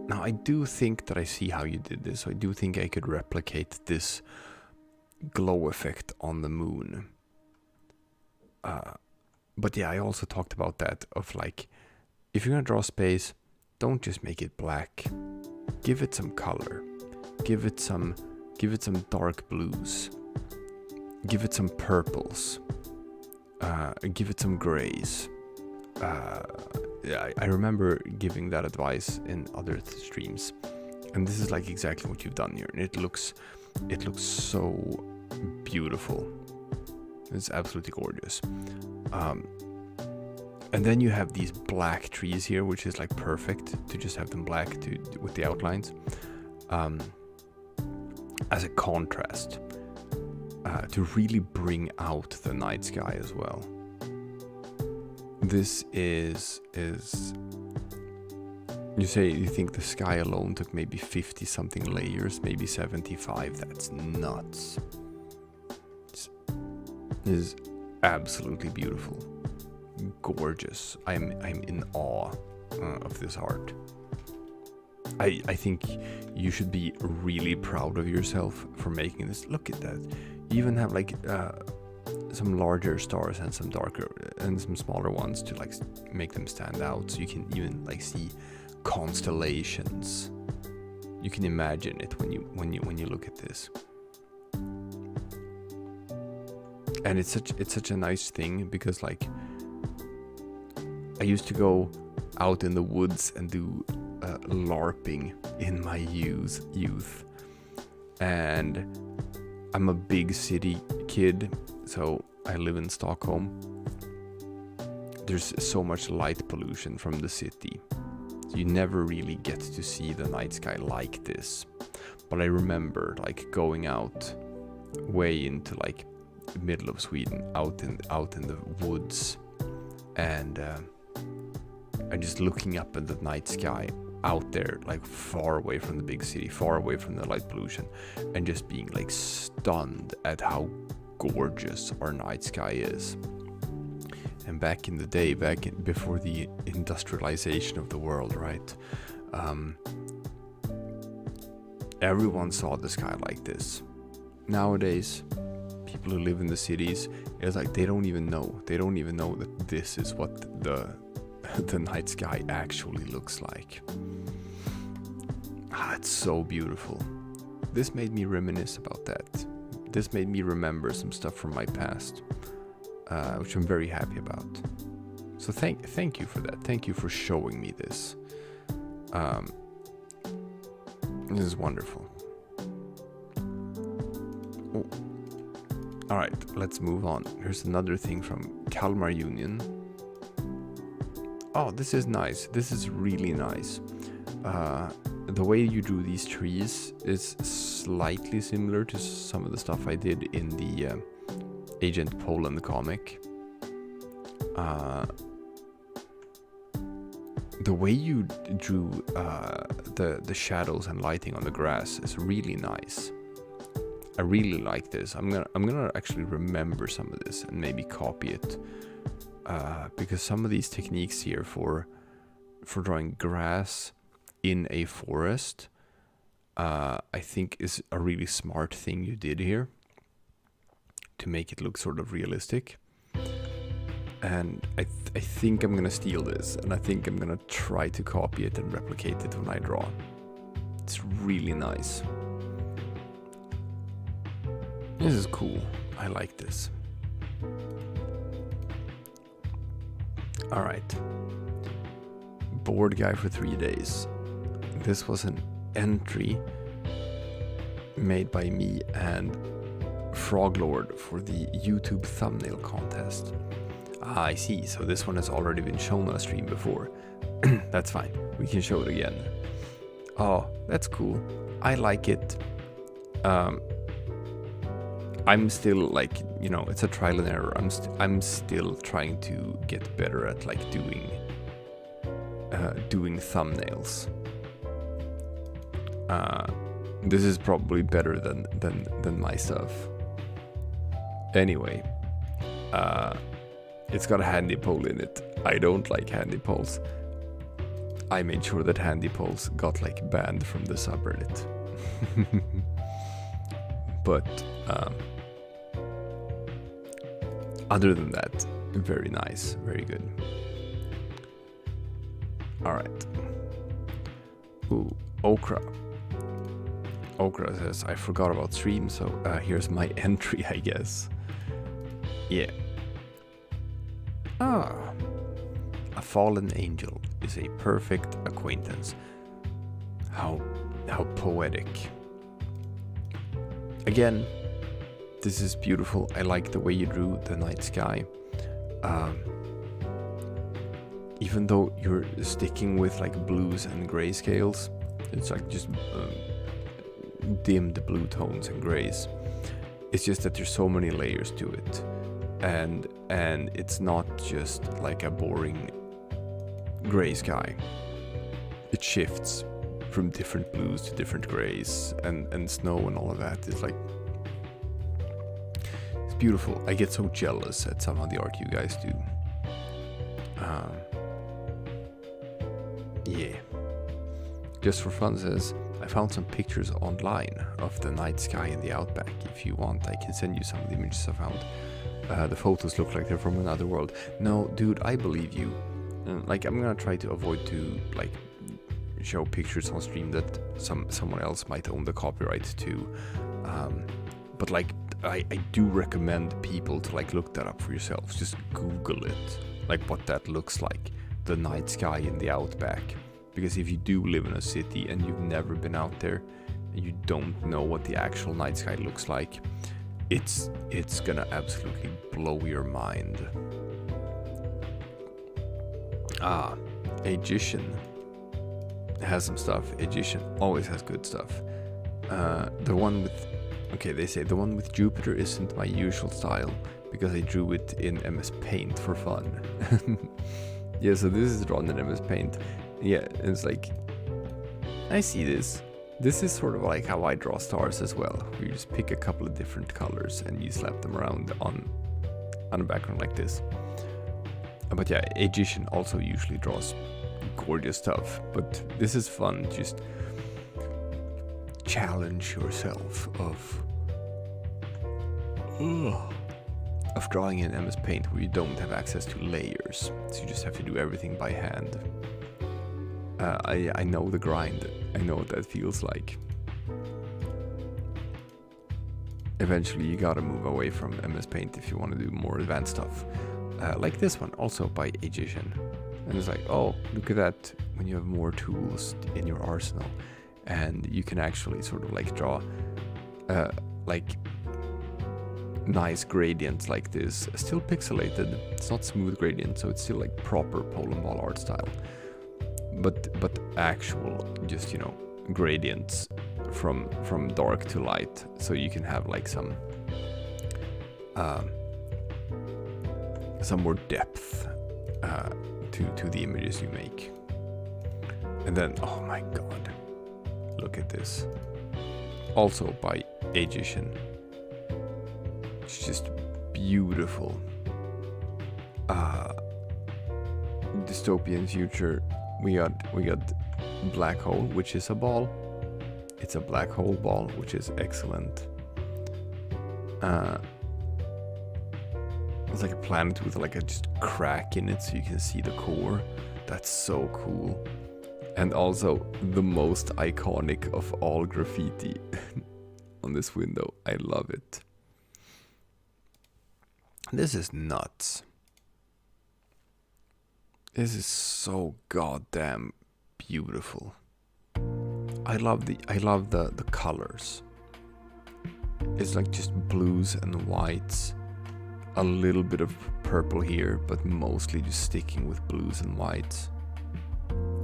Now I do think that I see how you did this. So I do think I could replicate this glow effect on the moon. But yeah, I also talked about that of like, if you're gonna draw space, don't just make it black. Give it some color. Give it some dark blues. give it some purples, give it some grays. Yeah, I remember giving that advice in other streams, and this is like exactly what you've done here, and it looks so beautiful. It's absolutely gorgeous. And then you have these black trees here, which is like perfect to just have them black with the outlines, as a contrast, to really bring out the night sky as well. This is you think the sky alone took maybe 50 something layers, maybe 75. That's nuts. It is absolutely beautiful, gorgeous. I'm in awe of this art. I think you should be really proud of yourself for making this. Look at that. You even have like some larger stars and some darker and some smaller ones to like make them stand out, so you can even like see constellations. You can imagine it when you look at this. And it's such a nice thing, because like I used to go out in the woods and do LARPing in my youth, and I'm a big city kid, so I live in Stockholm. There's so much light pollution from the city, so you never really get to see the night sky like this. But I remember like going out way into like middle of Sweden, out in the woods, and just looking up at the night sky out there, like far away from the big city, far away from the light pollution, and just being like stunned at how gorgeous our night sky is. And back in the day, before the industrialization of the world, right? Everyone saw the sky like this. Nowadays, people who live in the cities, it's like they don't even know that this is what the night sky actually looks like. It's so beautiful. This made me reminisce about that. This made me remember some stuff from my past, which I'm very happy about. So thank you for that. Thank you for showing me this. This is wonderful. Oh. All right, let's move on. Here's another thing from Kalmar Union. Oh, this is nice. This is really nice. The way you drew these trees is slightly similar to some of the stuff I did in the Agent Poland comic. The way you drew the shadows and lighting on the grass is really nice. I really like this. I'm gonna actually remember some of this and maybe copy it, because some of these techniques here for drawing grass in a forest, I think is a really smart thing you did here to make it look sort of realistic. And I think I'm gonna steal this, and I think I'm gonna try to copy it and replicate it when I draw. It's really nice. This is cool. I like this. All right. Bored guy for 3 days. This was an entry made by me and Froglord for the YouTube thumbnail contest. I see. So this one has already been shown on a stream before. That's fine. We can show it again. Oh, that's cool. I like it. I'm still like, it's a trial and error. I'm still trying to get better at like doing thumbnails. This is probably better than my stuff. Anyway, it's got a handy pole in it. I don't like handy poles. I made sure that handy poles got like banned from the subreddit. But other than that, very nice, very good. All right. Ooh, okra. Okra says, I forgot about stream, so here's my entry, I guess. Yeah. Ah. A fallen angel is a perfect acquaintance. How poetic. Again, this is beautiful. I like the way you drew the night sky. Even though you're sticking with like blues and grayscales, it's like just dimmed blue tones and grays. It's just that there's so many layers to it, and it's not just like a boring gray sky. It shifts from different blues to different grays, and snow and all of that is like, it's beautiful. I get so jealous at some of the art you guys do. Yeah. Just for fun says, I found some pictures online of the night sky in the outback. If you want, I can send you some of the images I found. The photos look like they're from another world. No, dude, I believe you. Like, I'm gonna try to avoid to like show pictures on stream that someone else might own the copyright to. But like, I do recommend people to like look that up for yourselves. Just Google it, like what that looks like, the night sky in the outback. Because if you do live in a city and you've never been out there, and you don't know what the actual night sky looks like, it's gonna absolutely blow your mind. Ah, Aegician has some stuff. Aegician always has good stuff. The one with, okay, they say the one with Jupiter isn't my usual style because I drew it in MS Paint for fun. Yeah, so this is drawn in MS Paint. Yeah, it's like, I see this. This is sort of like how I draw stars as well. Where you just pick a couple of different colors and you slap them around on a background like this. But yeah, Aegician also usually draws gorgeous stuff. But this is fun. Just challenge yourself of drawing in MS Paint where you don't have access to layers. So you just have to do everything by hand. I know the grind. I know what that feels like. Eventually you gotta move away from MS Paint if you want to do more advanced stuff. Like this one, also by Aegician. And it's like, oh, look at that, when you have more tools in your arsenal. And you can actually sort of like draw like nice gradients like this. Still pixelated, it's not smooth gradient, so it's still like proper Polandball art style. But actual, just, you know, gradients from dark to light, so you can have like some more depth to the images you make. And then, oh my god, look at this. Also by Aegician. It's just beautiful. Dystopian future. We got black hole, which is a ball. It's a black hole ball, which is excellent. It's like a planet with like a just crack in it, so you can see the core. That's so cool. And also the most iconic of all graffiti on this window. I love it. This is nuts. This is so goddamn beautiful. I love the colors. It's like just blues and whites. A little bit of purple here, but mostly just sticking with blues and whites.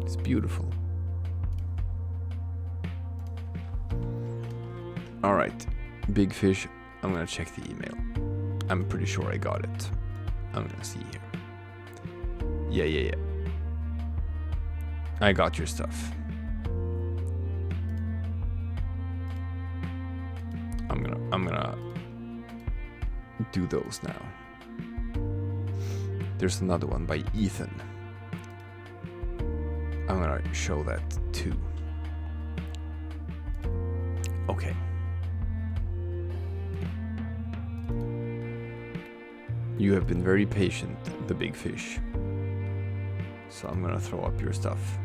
It's beautiful. Alright, Big Fish, I'm gonna check the email. I'm pretty sure I got it. I'm gonna see here. Yeah. I got your stuff. I'm gonna do those now. There's another one by Ethan. I'm gonna show that too. Okay. You have been very patient, the Big Fish. So I'm gonna throw up your stuff.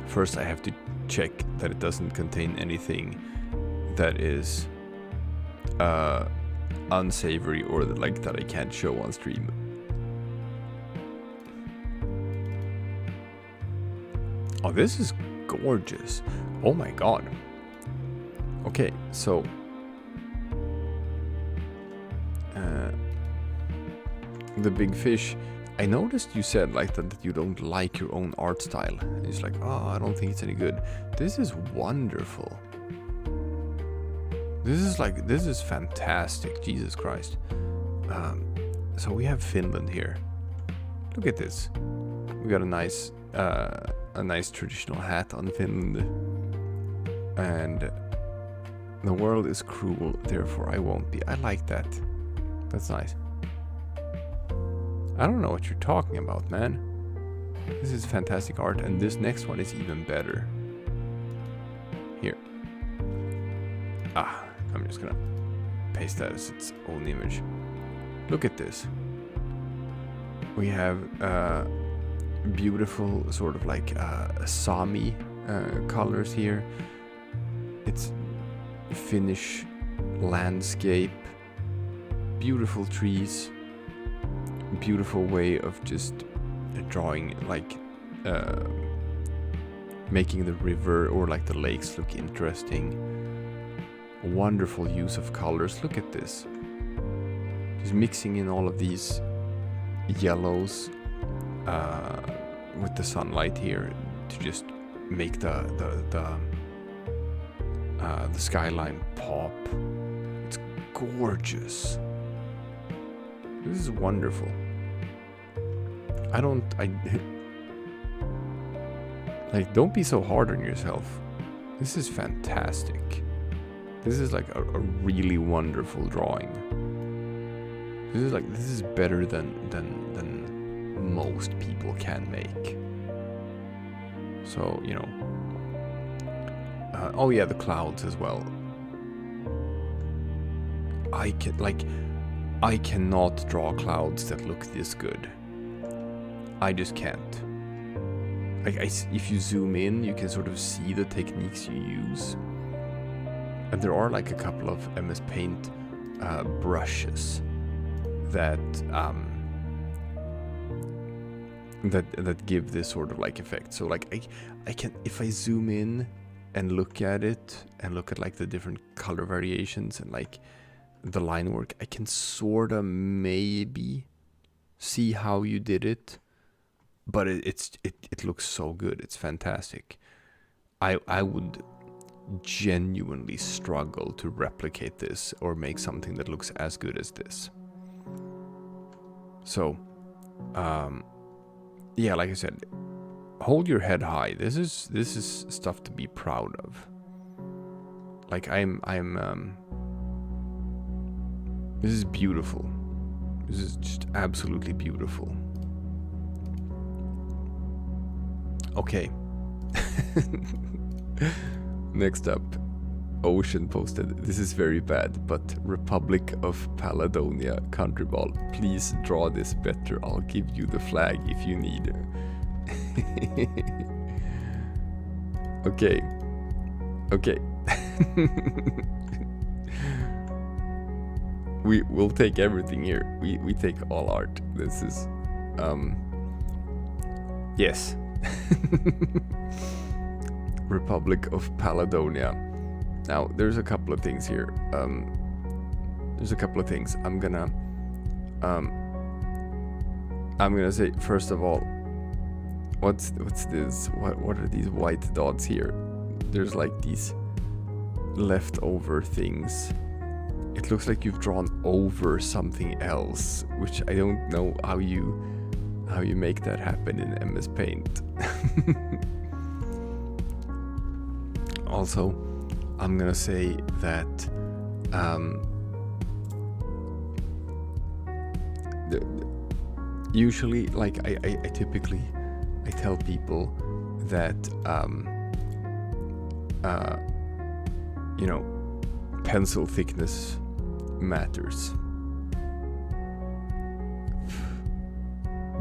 First I have to check that it doesn't contain anything that is unsavory or that I can't show on stream. Oh, this is gorgeous. Oh my god. Okay, so the big fish. I noticed you said that you don't like your own art style. And it's like, oh, I don't think it's any good. This is wonderful. This is fantastic. Jesus Christ. So we have Finland here. Look at this. We got a nice traditional hat on Finland. And the world is cruel, therefore I won't be. I like that. That's nice. I don't know what you're talking about, man. This is fantastic art, and this next one is even better. Here. I'm just gonna paste that as its own image. Look at this. We have beautiful sort of Sami colors here. It's Finnish landscape, beautiful trees, beautiful way of just drawing, making the river or the lakes look interesting. Wonderful use of colors. Look at this. Just mixing in all of these yellows with the sunlight here to just make the skyline pop. It's gorgeous. This is wonderful. Don't be so hard on yourself. This is fantastic. This is a really wonderful drawing. This is better than most people can make. So, you know. Oh yeah, the clouds as well. I cannot draw clouds that look this good. I just can't. If you zoom in, you can sort of see the techniques you use. And there are a couple of MS Paint brushes that that give this sort of effect. So I can, if I zoom in and look at it and look at the different color variations and the line work, I can sort of maybe see how you did it, but it looks so good. It's fantastic. I would genuinely struggle to replicate this or make something that looks as good as this. So, yeah, like I said, hold your head high. This is stuff to be proud of. This is beautiful. This is just absolutely beautiful. Okay. Next up, Ocean posted, this is very bad, but Republic of Paladonia Countryball, please draw this better. I'll give you the flag if you need. Okay. We'll take everything here. We take all art. This is yes. Republic of Paladonia. Now there's a couple of things here. There's a couple of things. I'm gonna say, first of all, what's this? What are these white dots here? There's these leftover things. It looks like you've drawn over something else, which I don't know how you make that happen in MS Paint. Also, I'm gonna say that usually, I typically tell people that you know, pencil thickness matters.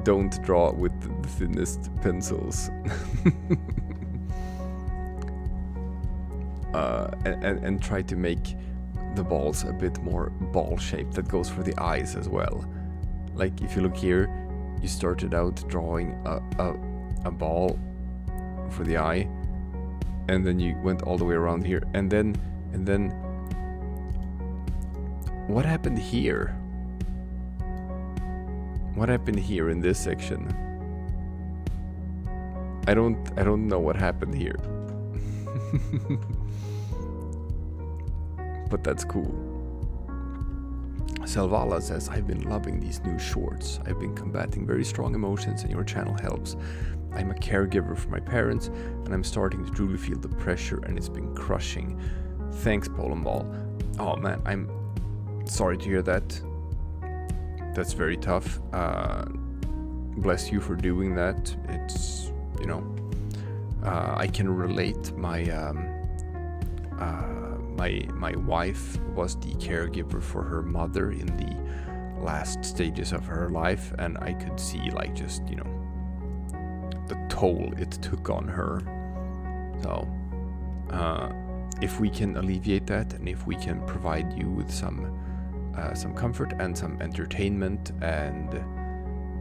Don't draw with the thinnest pencils. and try to make the balls a bit more ball shaped. That goes for the eyes as well. Like if you look here, you started out drawing a ball for the eye, and then you went all the way around here, and then what happened here? What happened here in this section? I don't know what happened here. But that's cool. Selvala says, I've been loving these new shorts. I've been combating very strong emotions and your channel helps. I'm a caregiver for my parents and I'm starting to truly feel the pressure and it's been crushing. Thanks, Polandball. Oh man, I'm sorry to hear that. That's very tough. Bless you for doing that. It's, you know, I can relate. My wife was the caregiver for her mother in the last stages of her life, and I could see, like, just, you know, the toll it took on her. So if we can alleviate that, and if we can provide you with some comfort and some entertainment, and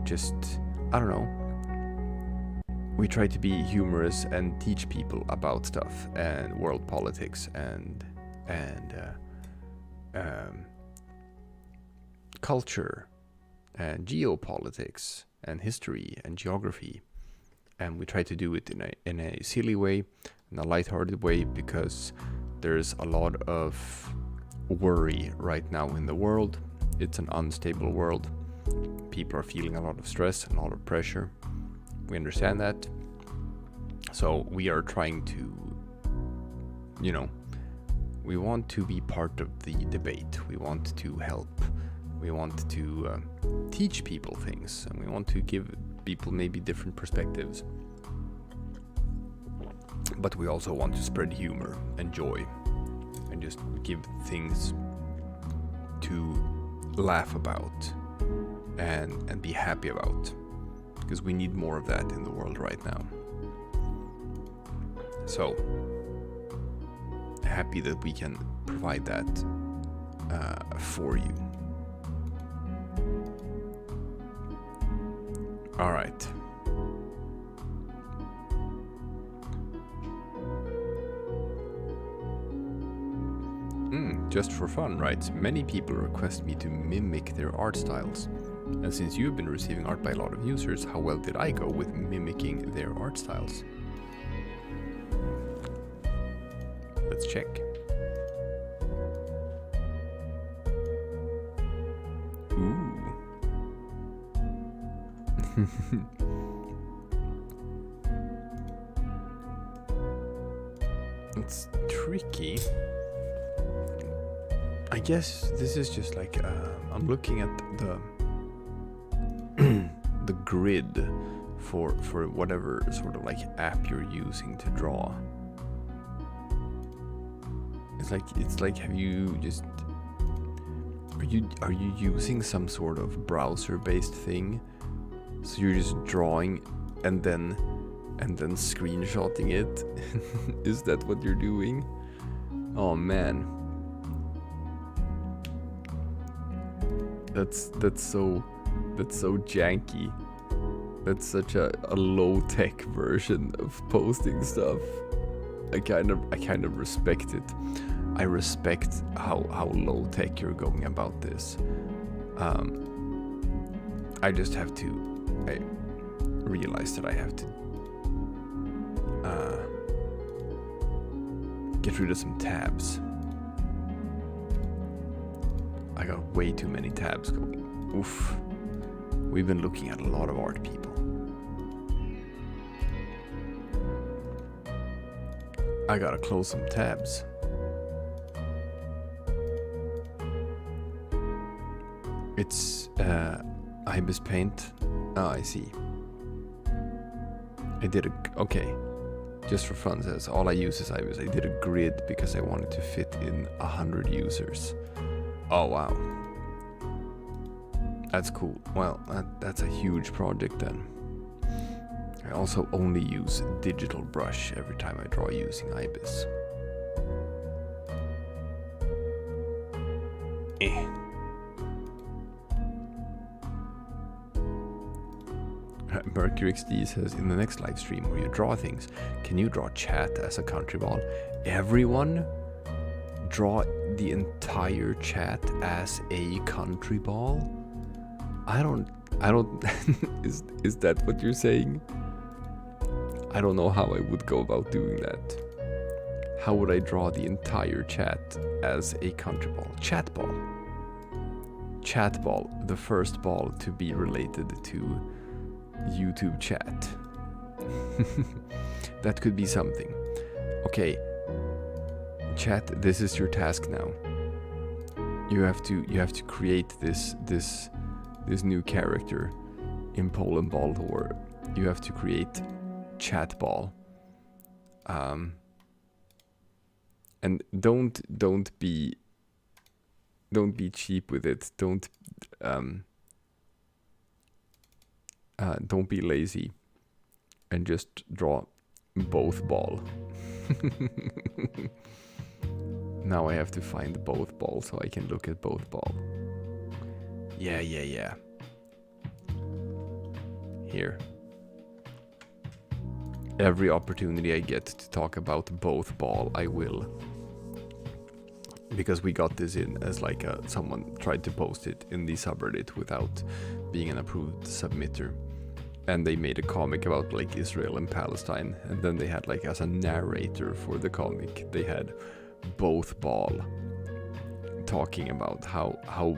just, I don't know, we try to be humorous and teach people about stuff and world politics and culture and geopolitics and history and geography, and we try to do it in a silly way, in a lighthearted way, because there's a lot of worry right now in the world. It's an unstable world. People are feeling a lot of stress and a lot of pressure. We understand that. So we are trying to, you know, we want to be part of the debate. We want to help. We want to teach people things, and we want to give people maybe different perspectives. But we also want to spread humor and joy and just give things to laugh about and be happy about, because we need more of that in the world right now. So happy that we can provide that for you. All right. Just for fun, right? Many people request me to mimic their art styles. And since you've been receiving art by a lot of users, how well did I go with mimicking their art styles? Let's check. Ooh. It's tricky. I guess this is just like I'm looking at the the grid for whatever sort of like app you're using to draw. It's like have you just are you using some sort of browser based thing? So you're just drawing and then screenshotting it? Is that what you're doing? Oh man. That's so janky. That's such a low-tech version of posting stuff. I kind of respect it. I respect how low-tech you're going about this. I just have to. I realize that I have to get rid of some tabs. I got way too many tabs going. Oof. We've been looking at a lot of art, people. I gotta close some tabs. It's Ibis Paint. Oh, I see. I did okay. Just for fun, says all I use is Ibis. I did a grid because I wanted to fit in 100 users. Oh wow. That's cool. Well, that's a huge project then. I also only use digital brush every time I draw using Ibis. Mercury XD says, in the next live stream where you draw things, can you draw chat as a country ball? Everyone draw the entire chat as a country ball? I don't is that what you're saying? I don't know how I would go about doing that. How would I draw the entire chat as a country ball? Chat ball. Chat ball, the first ball to be related to YouTube chat. That could be something. Okay, chat, this is your task now. You have to create this new character in Polandball, or you have to create chat ball. And don't be cheap with it. Don't be lazy and just draw both ball. Now I have to find both balls so I can look at both ball. Yeah. Here. Every opportunity I get to talk about both ball, I will. Because we got this in as like someone tried to post it in the subreddit without being an approved submitter. And they made a comic about like Israel and Palestine, and then they had like as a narrator for the comic, they had both ball talking about how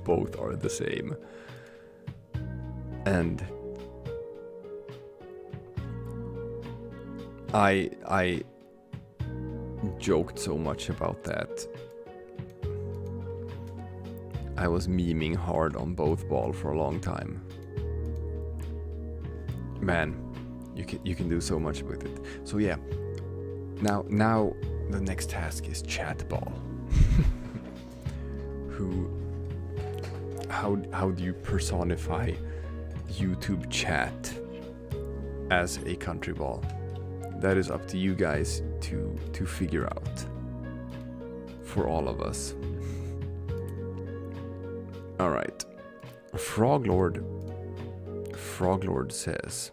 both are the same. And I joked so much about that. I was memeing hard on both ball for a long time. Man, you can do so much with it. So yeah, now the next task is chat ball. How do you personify YouTube chat as a country ball? That is up to you guys to figure out. For all of us. All right, Froglord says,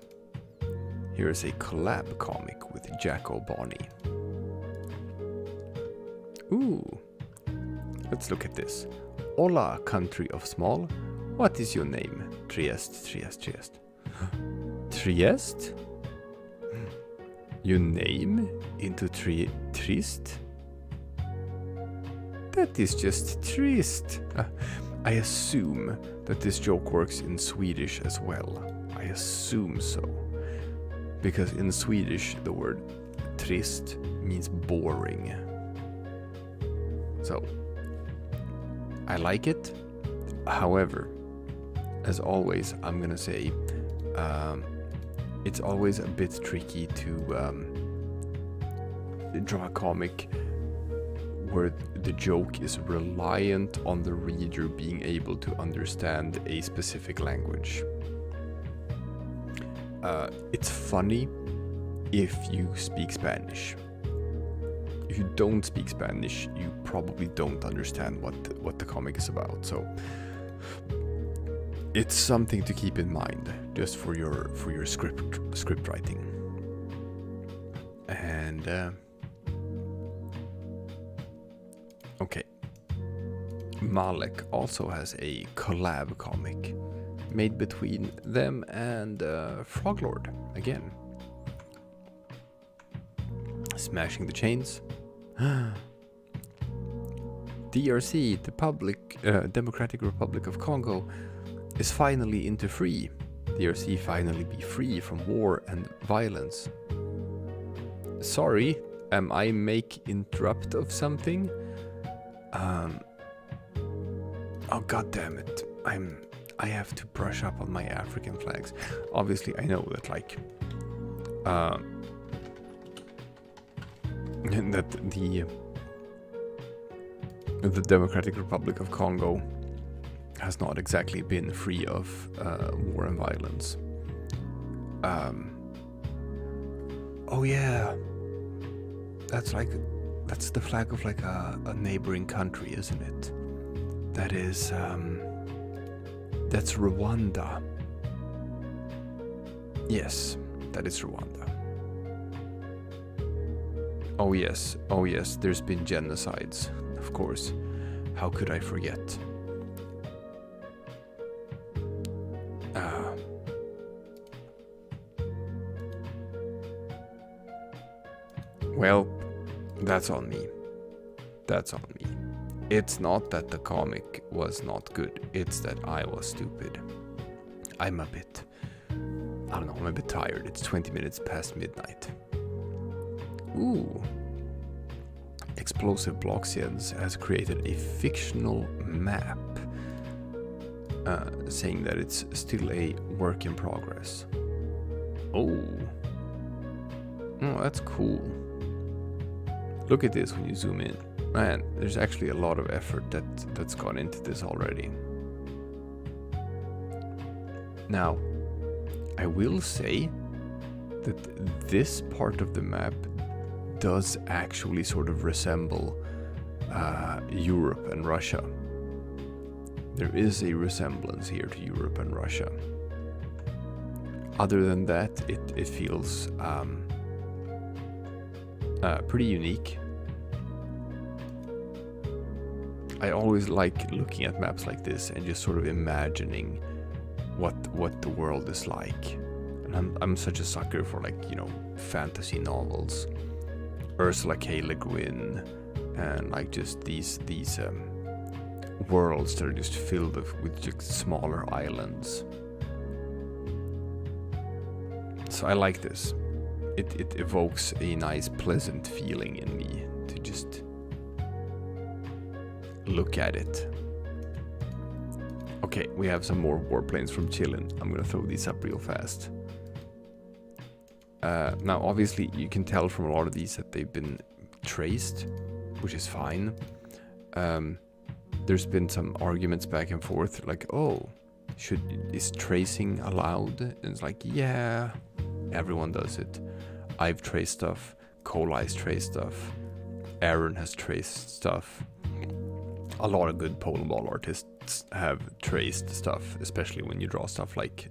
here is a collab comic with Jacko Bonnie. Ooh, let's look at this. Hola, country of small. What is your name? Trieste. Trieste? Your name into trist? That is just trist. I assume that this joke works in Swedish as well. I assume so. Because in Swedish, the word trist means boring. So, I like it. However, as always, I'm gonna say it's always a bit tricky to draw a comic where the joke is reliant on the reader being able to understand a specific language. It's funny if you speak Spanish. If you don't speak Spanish, you probably don't understand what the comic is about. So it's something to keep in mind just for your script writing. And okay, Malek also has a collab comic made between them and Froglord again. Smashing the chains. DRC, the Democratic Republic of Congo, is finally into free. DRC finally be free from war and violence. Sorry, am I make interrupt of something? Oh god damn it. I have to brush up on my African flags. Obviously I know that like that the Democratic Republic of Congo has not exactly been free of war and violence. Oh yeah, that's like That's the flag of like a neighboring country, isn't it? That is, that's Rwanda. Yes, that is Rwanda. Oh yes, there's been genocides, of course. How could I forget? Well, that's on me. That's on me. It's not that the comic was not good, it's that I was stupid. I'm a bit, I don't know, I'm a bit tired. It's 20 minutes past midnight. Ooh. Explosive Bloxians has created a fictional map, saying that it's still a work in progress. Oh, that's cool. Look at this when you zoom in. Man, there's actually a lot of effort that's gone into this already. Now, I will say that this part of the map does actually sort of resemble Europe and Russia. There is a resemblance here to Europe and Russia. Other than that, it feels pretty unique. I always like looking at maps like this and just sort of imagining what the world is like. And I'm such a sucker for, like, you know, fantasy novels. Ursula K. Le Guin, and like just these worlds that are just filled with just smaller islands. So I like this. It evokes a nice, pleasant feeling in me to just look at it. Okay, we have some more warplanes from Chilin. I'm gonna throw these up real fast. Now, obviously, you can tell from a lot of these that they've been traced, which is fine. There's been some arguments back and forth, like, oh, is tracing allowed? And it's like, yeah, everyone does it. I've traced stuff, Cole's traced stuff, Aaron has traced stuff. A lot of good Polandball artists have traced stuff, especially when you draw stuff like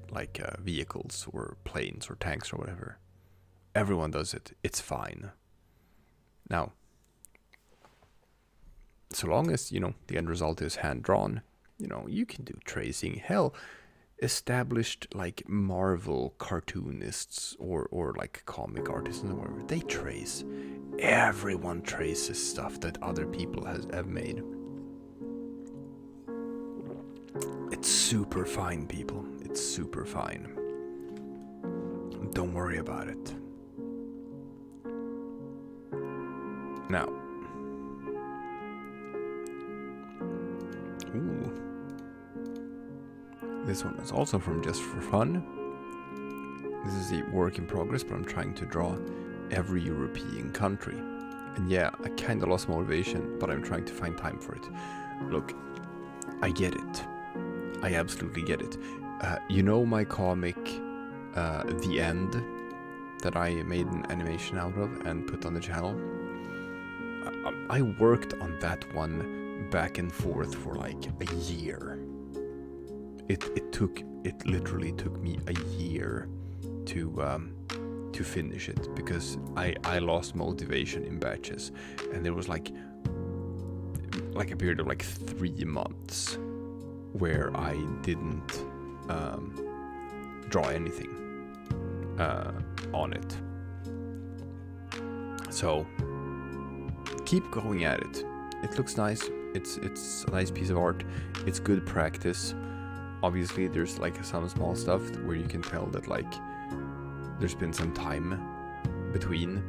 vehicles or planes or tanks or whatever. Everyone does it. It's fine. Now, so long as, you know, the end result is hand-drawn, you know, you can do tracing. Hell, established, like, Marvel cartoonists or like comic artists and whatever, they trace. Everyone traces stuff that other people have made. It's super fine, people. It's super fine. Don't worry about it. Now. Ooh. This one is also from Just for Fun. This is a work in progress, but I'm trying to draw every European country. And yeah, I kinda lost motivation, but I'm trying to find time for it. Look, I get it. I absolutely get it. You know my comic, The End, that I made an animation out of and put on the channel? I worked on that one back and forth for like a year. It literally took me a year to finish it, because I lost motivation in batches, and there was like a period of like 3 months where I didn't draw anything on it. So keep going at it. It looks nice. It's a nice piece of art. It's good practice. Obviously, there's like some small stuff where you can tell that like there's been some time between,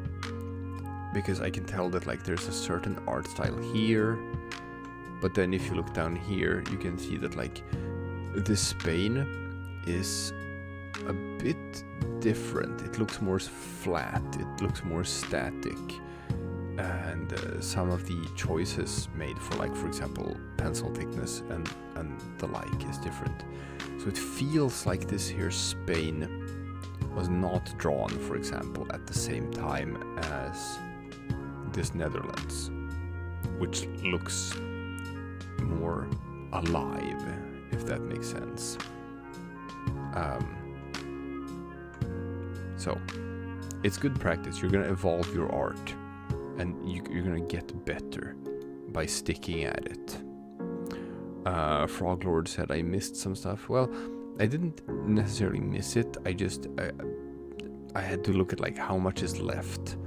because I can tell that like there's a certain art style here, but then if you look down here, you can see that like this Spain is a bit different. It looks more flat. It looks more static. And some of the choices made for, like, for example, pencil thickness and the like is different. So it feels like this here Spain was not drawn, for example, at the same time as this Netherlands, which looks more alive, if that makes sense. So it's good practice. You're gonna evolve your art, and you're gonna get better by sticking at it. Froglord said I missed some stuff. Well, I didn't necessarily miss it. I had to look at like how much is left,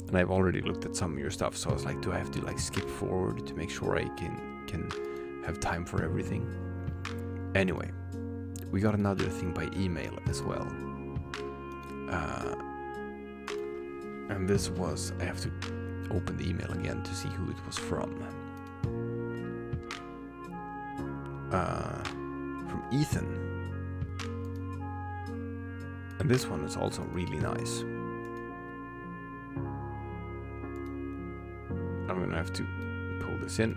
and I've already looked at some of your stuff. So I was like, do I have to like skip forward to make sure I can have time for everything? Anyway, we got another thing by email as well, and this was, I have to open the email again to see who it was from. From Ethan. And this one is also really nice. I'm gonna have to pull this in.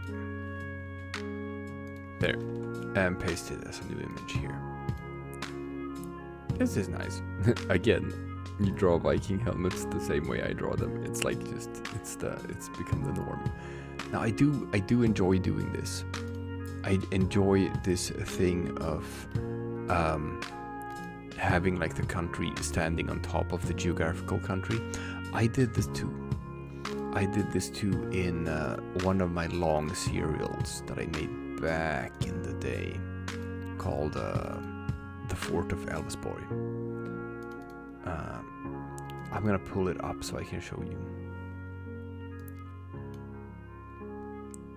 There. And paste it as a new image here. This is nice. Again, you draw Viking helmets the same way I draw them. It's like just, it's become the norm. Now I do enjoy doing this. I enjoy this thing of having like the country standing on top of the geographical country. I did this too. In one of my long serials that I made back in the day, called The Fort of Älvsborg. I'm gonna pull it up so I can show you.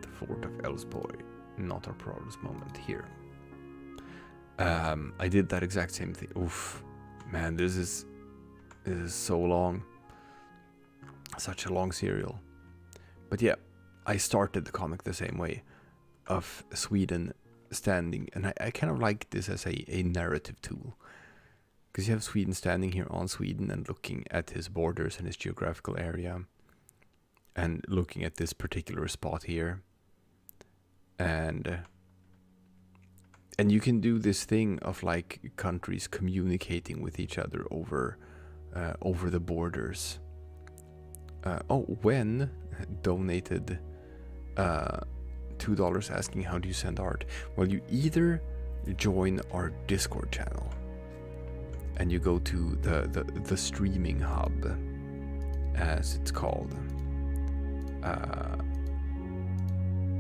The Fort of Älvsborg. Not our proudest moment here. I did that exact same thing. Oof, man, this is so long. Such a long serial. But yeah, I started the comic the same way, of Sweden standing, and I kind of like this as a narrative tool, because you have Sweden standing here on Sweden and looking at his borders and his geographical area, and looking at this particular spot here. And you can do this thing of like countries communicating with each other over the borders. Wen donated $2 asking, how do you send art? Well, you either join our Discord channel and you go to the streaming hub, as it's called,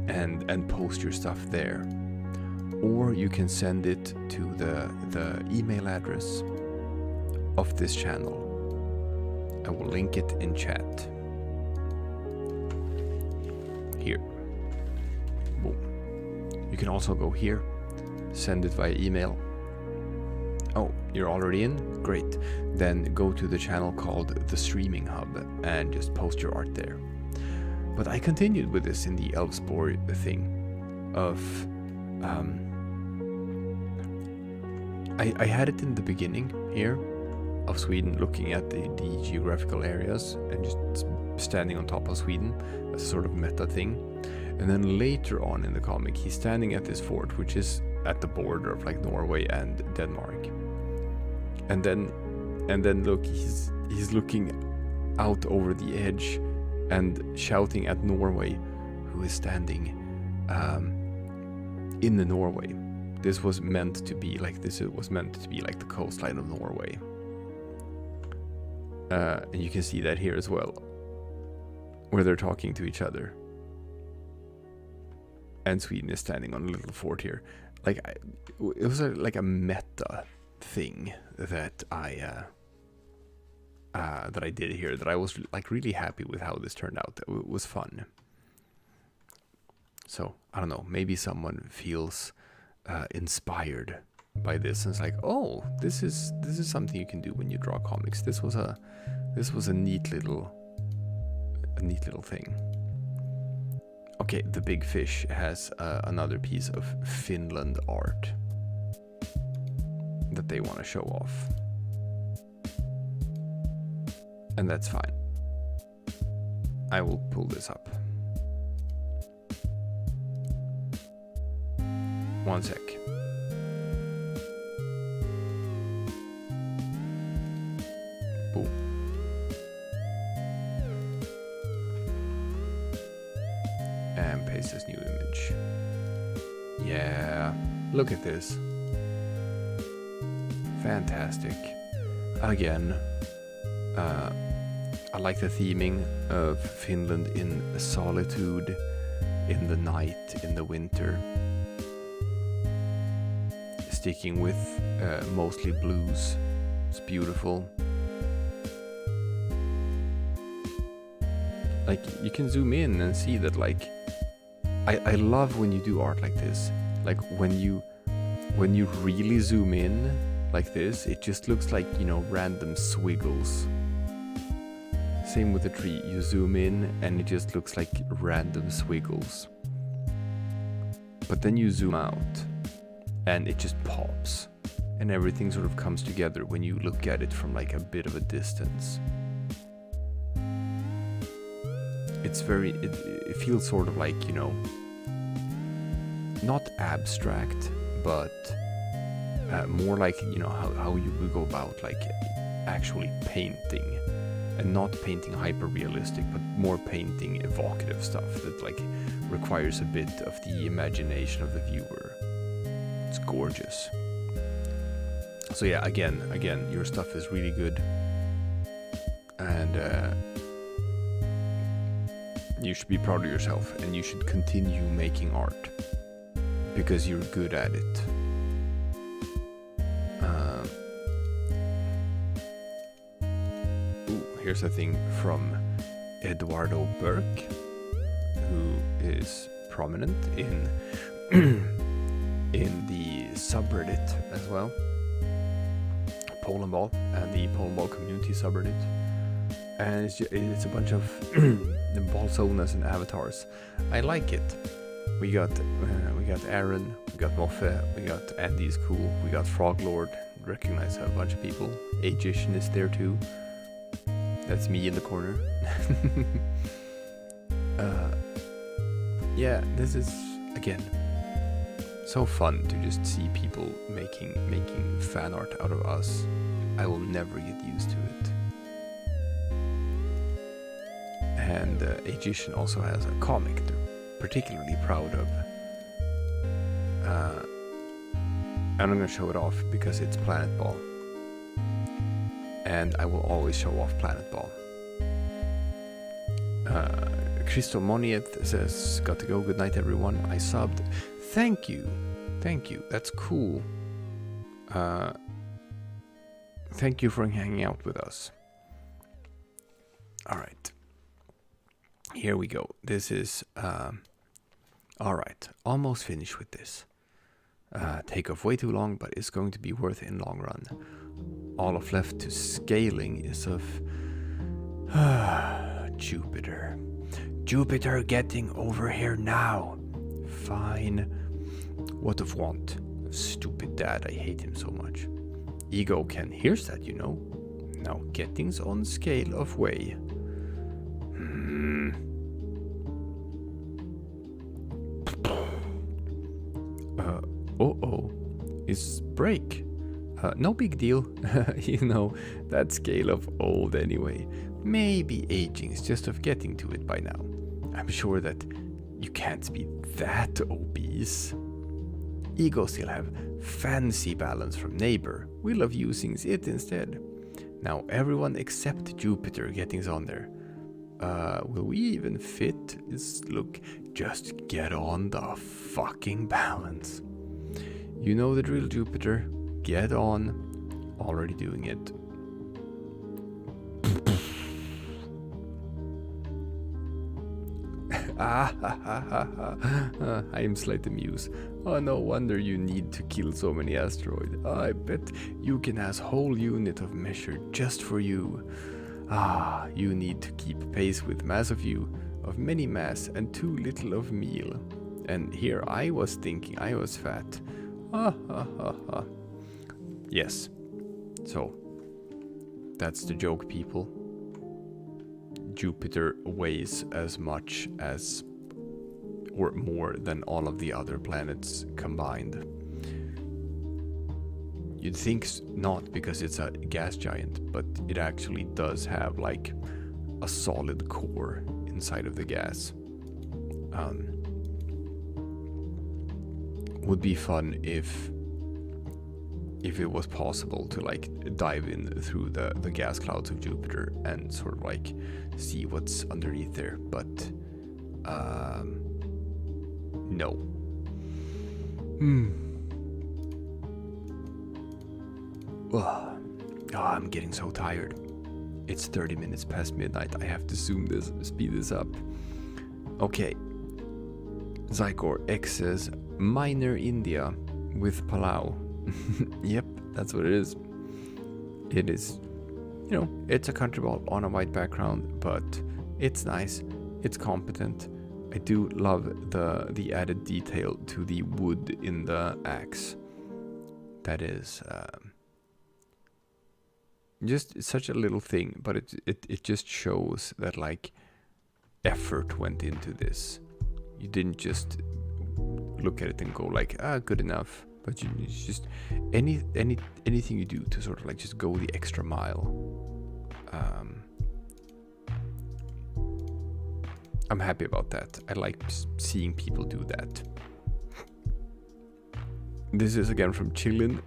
and post your stuff there, or you can send it to the email address of this channel. I will link it in chat here. Boom. You can also go here, send it via email. Oh, you're already in? Great. Then go to the channel called the Streaming Hub and just post your art there. But I continued with this in the Älvsborg thing of I had it in the beginning here of Sweden, looking at the geographical areas and just standing on top of Sweden as a sort of meta thing. And then later on in the comic, he's standing at this fort, which is at the border of like Norway and Denmark. And then look, he's looking out over the edge and shouting at Norway, who is standing in the Norway. This was meant to be like the coastline of Norway. And you can see that here as well, where they're talking to each other. And Sweden is standing on a little fort here. Like, it was like a meta thing that I did here, that I was like really happy with how this turned out. It was fun. So I don't know, maybe someone feels inspired by this and it's like, oh, this is something you can do when you draw comics. This was a neat little thing. Okay, the big fish has another piece of Finland art that they want to show off. And that's fine. I will pull this up. One sec. Boom. and paste this new image. Yeah, look at this. Fantastic. Again, I like the theming of Finland in solitude, in the night, in the winter. Sticking with mostly blues. It's beautiful. Like, you can zoom in and see that, like, I love when you do art like this. Like, when you really zoom in like this, it just looks like, you know, random squiggles. Same with the tree. You zoom in and it just looks like random squiggles. But then you zoom out and it just pops. And everything sort of comes together when you look at it from like a bit of a distance. It's very, it feels sort of like, you know, not abstract, but more like, you know, how you would go about like actually painting. And not painting hyper-realistic, but more painting evocative stuff that like requires a bit of the imagination of the viewer. It's gorgeous. So yeah, again, your stuff is really good. And you should be proud of yourself, and you should continue making art because you're good at it. Here's a thing from Eduardo Burke, who is prominent in the subreddit as well, Polandball, and the Polandball community subreddit. And it's a bunch of ballzonas and avatars. I like it. We got Aaron, we got Moffe, we got Andy's cool, we got Froglord. Recognize a bunch of people. Agician is there too. That's me in the corner. Yeah, this is again so fun to just see people making fan art out of us. I will never get used to it. And Agician also has a comic they're particularly proud of. And I'm gonna show it off because it's Polandball. And I will always show off Polandball. Christo Monieth says, got to go, good night everyone, I subbed. Thank you, that's cool. Thank you for hanging out with us. Alright, here we go. This is, alright, almost finished with this. Take off way too long, but it's going to be worth it in long run. All of left to scaling is of Jupiter. Jupiter getting over here now. Fine. What of want? Stupid dad, I hate him so much. Ego can hears that, you know. Now gettings on scale of way. Uh-oh. Is break. No big deal. You know, that scale of old anyway. Maybe aging is just of getting to it by now. I'm sure that you can't be that obese. Ego still have fancy balance from neighbor. We love using it instead. Now everyone except Jupiter gettings on there. Will we even fit? Look, just get on the fucking balance. You know the drill, Jupiter. Get on. Already doing it. I am slightly amused. Oh, no wonder you need to kill so many asteroids. I bet you can has whole unit of measure just for you. You need to keep pace with mass of you, of many mass and too little of meal. And here I was thinking I was fat. Yes. So, that's the joke, people. Jupiter weighs as much as, or more than all of the other planets combined. You'd think not because it's a gas giant, but it actually does have like a solid core inside of the gas. Would be fun if it was possible to like dive in through the gas clouds of Jupiter and sort of like see what's underneath there, but no. Oh, I'm getting so tired. It's 30 minutes past midnight. I have to speed this up. Okay. Zykor X says Minor India with Palau. Yep, that's what it is. It is, you know, it's a country ball on a white background, but it's nice. It's competent. I do love the added detail to the wood in the axe. That is just such a little thing, but it just shows that like effort went into this. You didn't just look at it and go like, good enough. But you just anything you do to sort of like just go the extra mile. I'm happy about that. I like seeing people do that. This is again from Chillin.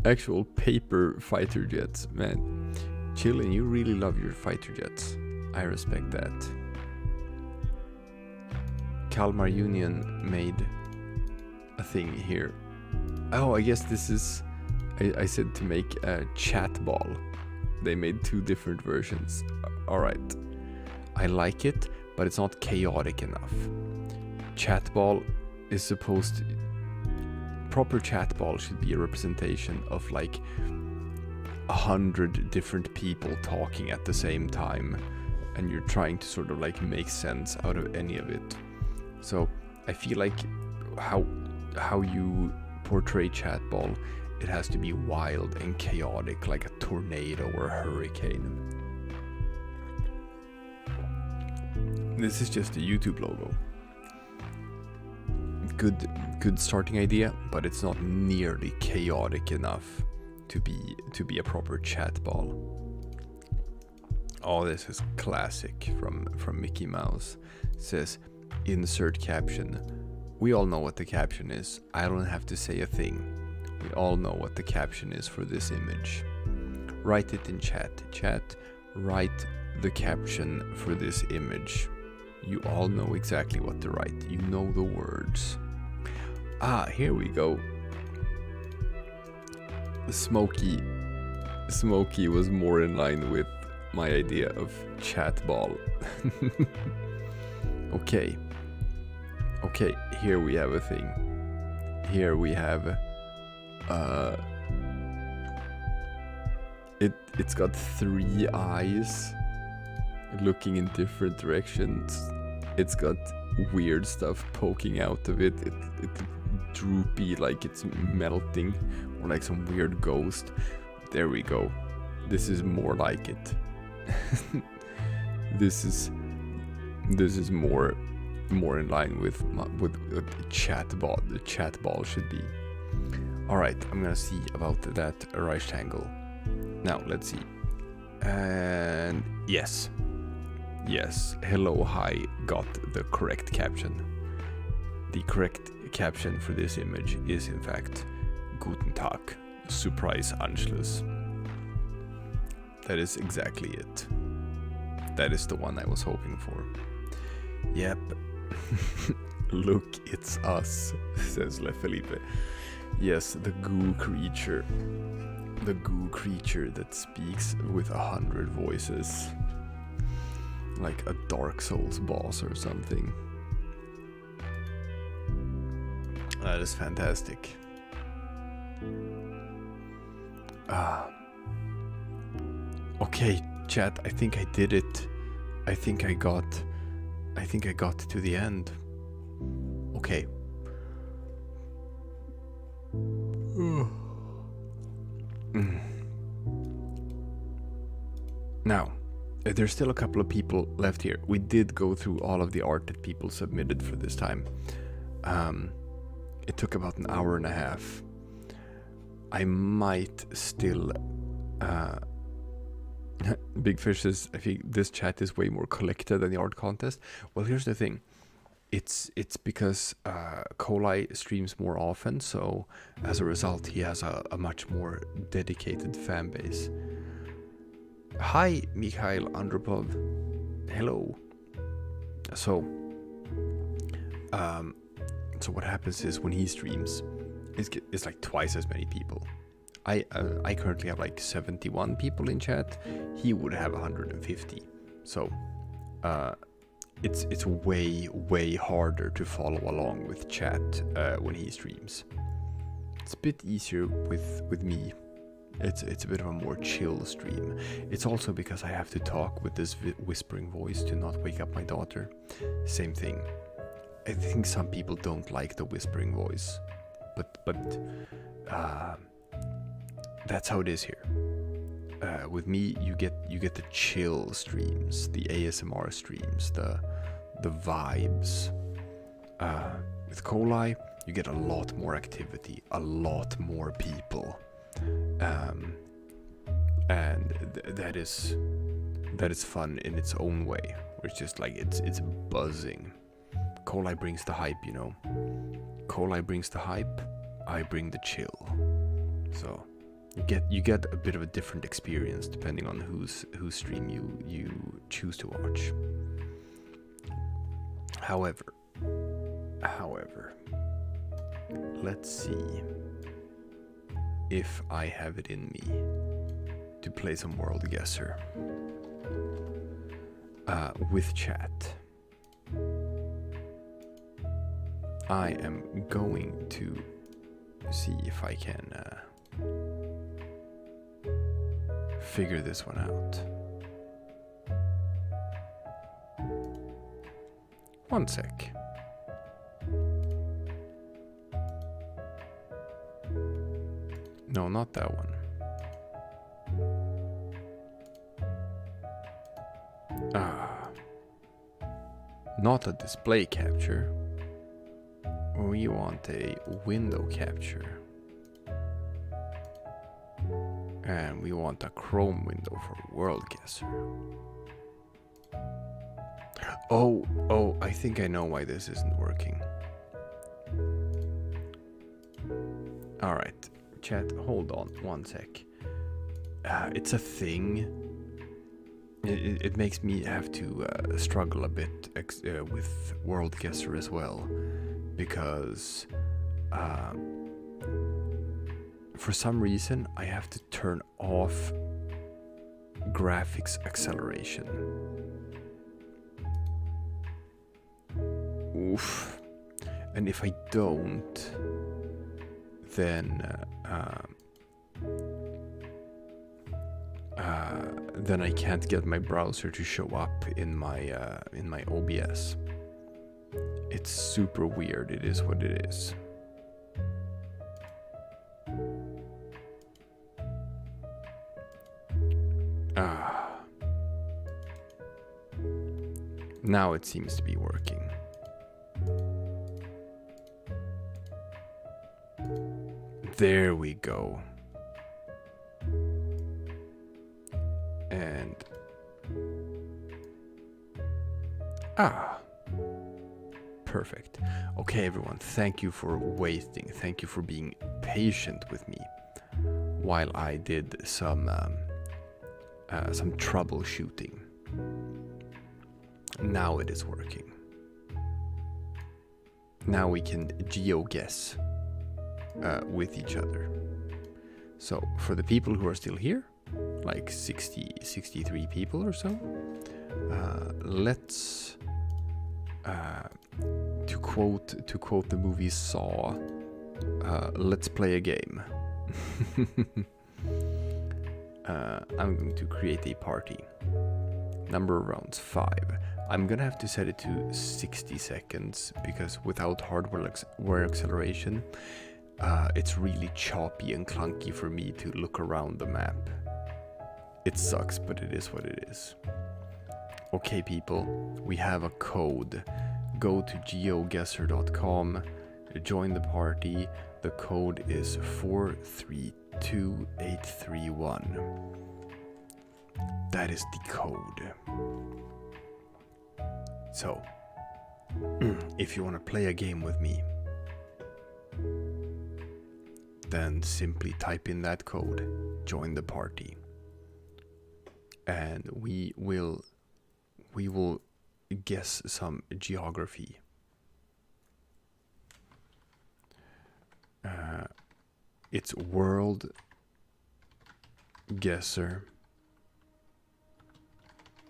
actual paper fighter jets, man. Chillin, you really love your fighter jets. I respect that. Kalmar Union made a thing here. Oh, I guess this is... I said to make a chat ball. They made two different versions. Alright. I like it, but it's not chaotic enough. Chat ball is supposed to... Proper chat ball should be a representation of like 100 different people talking at the same time. And you're trying to sort of like make sense out of any of it. So I feel like how you portray chat ball, it has to be wild and chaotic, like a tornado or a hurricane. This is just a YouTube logo. Good starting idea, but it's not nearly chaotic enough to be a proper chat ball. Oh, this is classic from Mickey Mouse. It says, insert caption. We all know what the caption is. I don't have to say a thing. We all know what the caption is for this image. Write it in chat. Chat, write the caption for this image. You all know exactly what to write. You know the words. Ah, here we go. Smokey was more in line with my idea of chat ball. Okay, here we have a thing. Here we have it's got 3 eyes looking in different directions. It's got weird stuff poking out of it. It's droopy, like it's melting, or like some weird ghost. There we go. This is more like it. This is more in line with the chat ball. The chat ball should be. All right, I'm gonna see about that rectangle. Now let's see. And yes. Hello, hi got the correct caption. The correct caption for this image is in fact Guten Tag, Surprise Anschluss. That is exactly it. That is the one I was hoping for. Yep. Look, it's us, says Le Felipe. Yes, the goo creature. The goo creature that speaks with 100 voices. Like a Dark Souls boss or something. That is fantastic. Okay, chat, I think I did it. I think I got to the end. Okay. Now, there's still a couple of people left here. We did go through all of the art that people submitted for this time. It took about an hour and a half. I might still Big Fish says, I think this chat is way more collected than the art contest. Well, here's the thing. It's because Kolai streams more often, so as a result, he has a much more dedicated fan base. Hi, Mikhail Andropov. Hello. So what happens is when he streams, it's like twice as many people. I currently have like 71 people in chat. He would have 150. So it's way harder to follow along with chat when he streams. It's a bit easier with me. It's a bit of a more chill stream. It's also because I have to talk with this whispering voice to not wake up my daughter. Same thing. I think some people don't like the whispering voice, but that's how it is here. With me, you get the chill streams, the ASMR streams, the vibes. With Kolai, you get a lot more activity, a lot more people, and that is fun in its own way. Where it's just like it's buzzing. Kolai brings the hype, you know. Kolai brings the hype. I bring the chill. So you get a bit of a different experience depending on whose stream you choose to watch. However, let's see if I have it in me to play some Worldguessr with chat. I am going to see if I can figure this one out. One sec. No, not that one. Not a display capture. We want a window capture. And we want a Chrome window for Worldguessr. Oh, I think I know why this isn't working. Alright, chat, hold on one sec. It's a thing. It makes me have to struggle a bit with Worldguessr as well. Because for some reason I have to turn off graphics acceleration. Oof. And if I don't, then I can't get my browser to show up in my OBS. It's super weird. It is what it is. Now it seems to be working. There we go. And perfect. Okay, everyone, thank you for waiting. Thank you for being patient with me while I did some troubleshooting. Now it is working. Now we can Geoguessr with each other. So for the people who are still here, like 63 people or so, let's to quote the movie Saw, let's play a game. I'm going to create a party. Number of rounds 5. I'm gonna have to set it to 60 seconds because without hardware acceleration, it's really choppy and clunky for me to look around the map. It sucks, but it is what it is. Okay, people, we have a code. Go to geoguessr.com, join the party. The code is 432831. That is the code. So, if you want to play a game with me, then simply type in that code, join the party, and we will guess some geography. It's Worldguessr,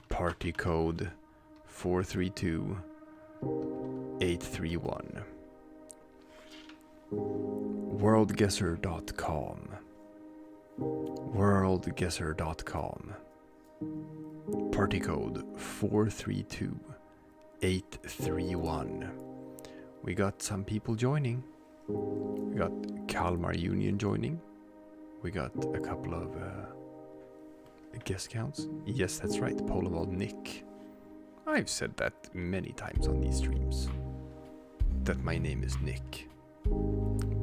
party code 432831. Worldguessr.com. Worldguessr.com. Party code 432831. We got some people joining. We got Kalmar Union joining. We got a couple of guest counts. Yes, that's right. Polandball Nick. I've said that many times on these streams. That my name is Nick.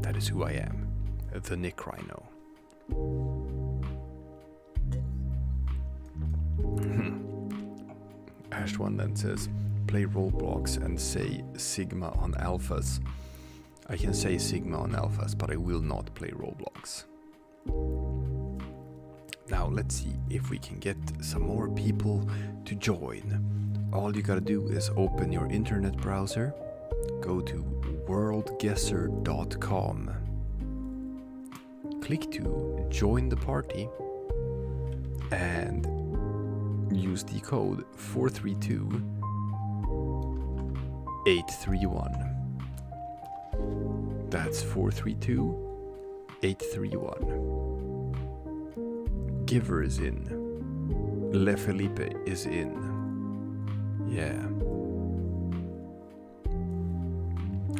That is who I am. The Nick Rhino. Ash1 then says, play Roblox and say Sigma on alphas. I can say Sigma on alphas, but I will not play Roblox. Now let's see if we can get some more people to join. All you gotta do is open your internet browser, go to worldguessr.com, click to join the party, and use the code 432831. That's 432831. Giver is in. Le Felipe is in. Yeah.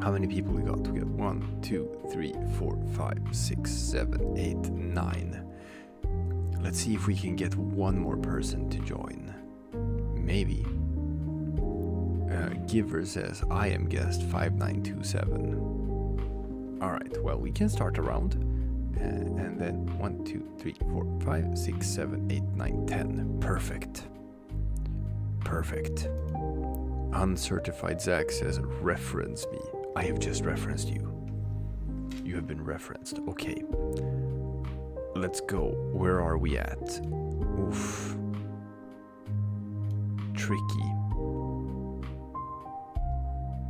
How many people we got? We got 1, 2, 3, 4, 5, 6, 7, 8, 9. Let's see if we can get one more person to join. Maybe. Giver says, I am guest 5927. Alright, well, we can start a round. And then 1, 2, 3, 4, 5, 6, 7, 8, 9, 10. Perfect. Perfect. Uncertified Zach says, reference me. I have just referenced you. You have been referenced. Okay. Let's go. Where are we at? Oof. Tricky.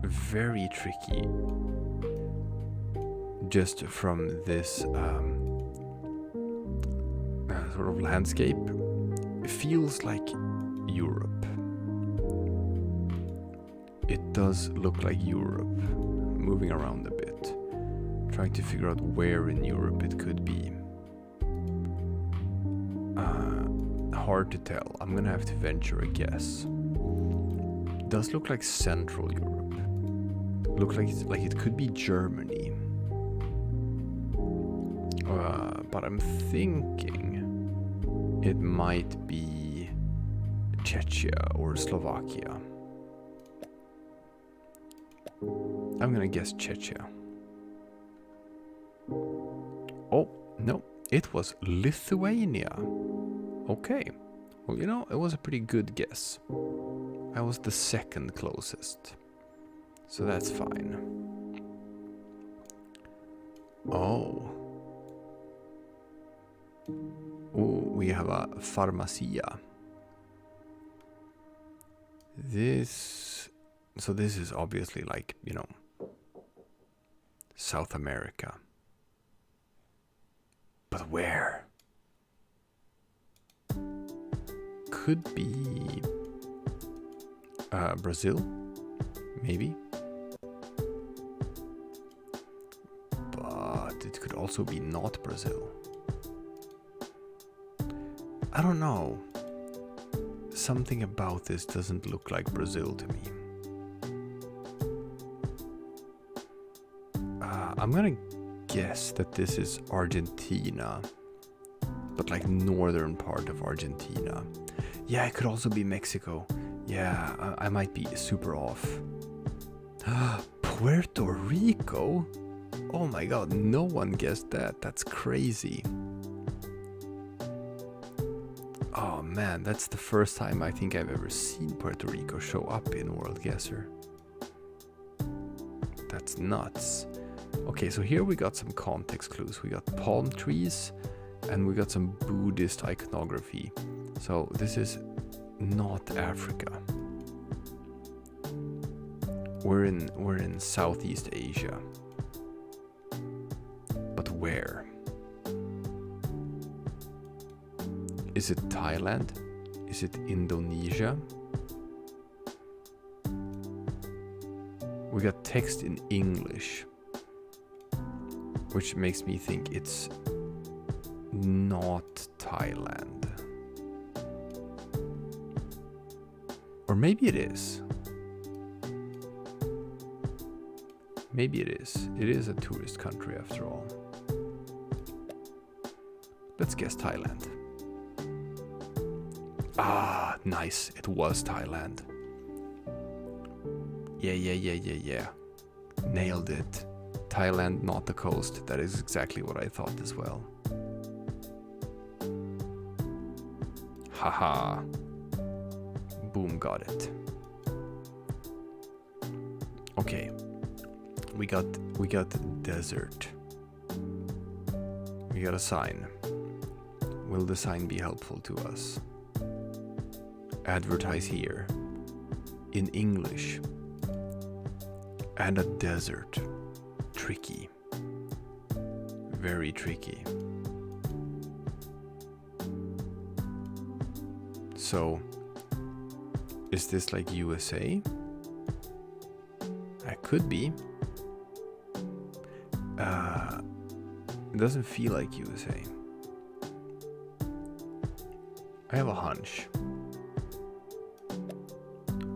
Very tricky. Just from this sort of landscape, it feels like Europe. It does look like Europe. Moving around a bit, trying to figure out where in Europe it could be. Hard to tell. I'm gonna have to venture a guess. It does look like Central Europe. Look like it could be Germany. But I'm thinking it might be Czechia or Slovakia. I'm gonna guess Czechia. Oh, no, it was Lithuania. Okay, well, you know, it was a pretty good guess. I was the second closest, so that's fine. Oh. Oh, we have a Pharmacia. So this is obviously like, you know, South America. But where? Could be Brazil, maybe. But it could also be not Brazil. I don't know. Something about this doesn't look like Brazil to me. I'm gonna guess that this is Argentina, but like northern part of Argentina. Yeah, it could also be Mexico. Yeah, I might be super off. Puerto Rico? Oh my god, no one guessed that. That's crazy. Oh man, that's the first time I think I've ever seen Puerto Rico show up in Worldguessr. That's nuts. Okay, so here we got some context clues. We got palm trees and we got some Buddhist iconography. So this is not Africa. We're in Southeast Asia. But where? Is it Thailand? Is it Indonesia? We got text in English, which makes me think it's not Thailand. Or maybe it is. Maybe it is. It is a tourist country after all. Let's guess Thailand. Ah, nice. It was Thailand. Yeah. Nailed it. Thailand, not the coast. That is exactly what I thought as well. Haha. Boom, got it. Okay. We got desert. We got a sign. Will the sign be helpful to us? Advertise here. In English. And a desert. Tricky. Very tricky. So, is this like USA? It could be. It doesn't feel like USA. I have a hunch.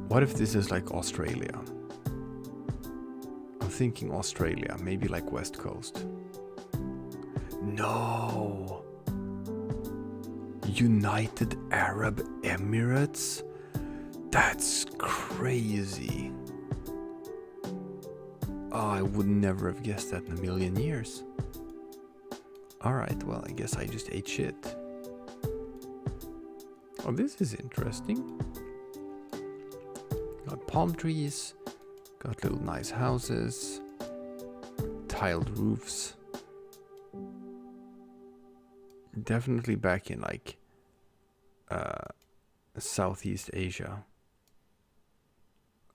What if this is like Australia? I'm thinking Australia, maybe like West Coast. No! United Arab Emirates? That's crazy. Oh, I would never have guessed that in a million years. Alright, well, I guess I just ate shit. Oh, this is interesting. Got palm trees, got little nice houses, tiled roofs. Definitely back in like Southeast Asia.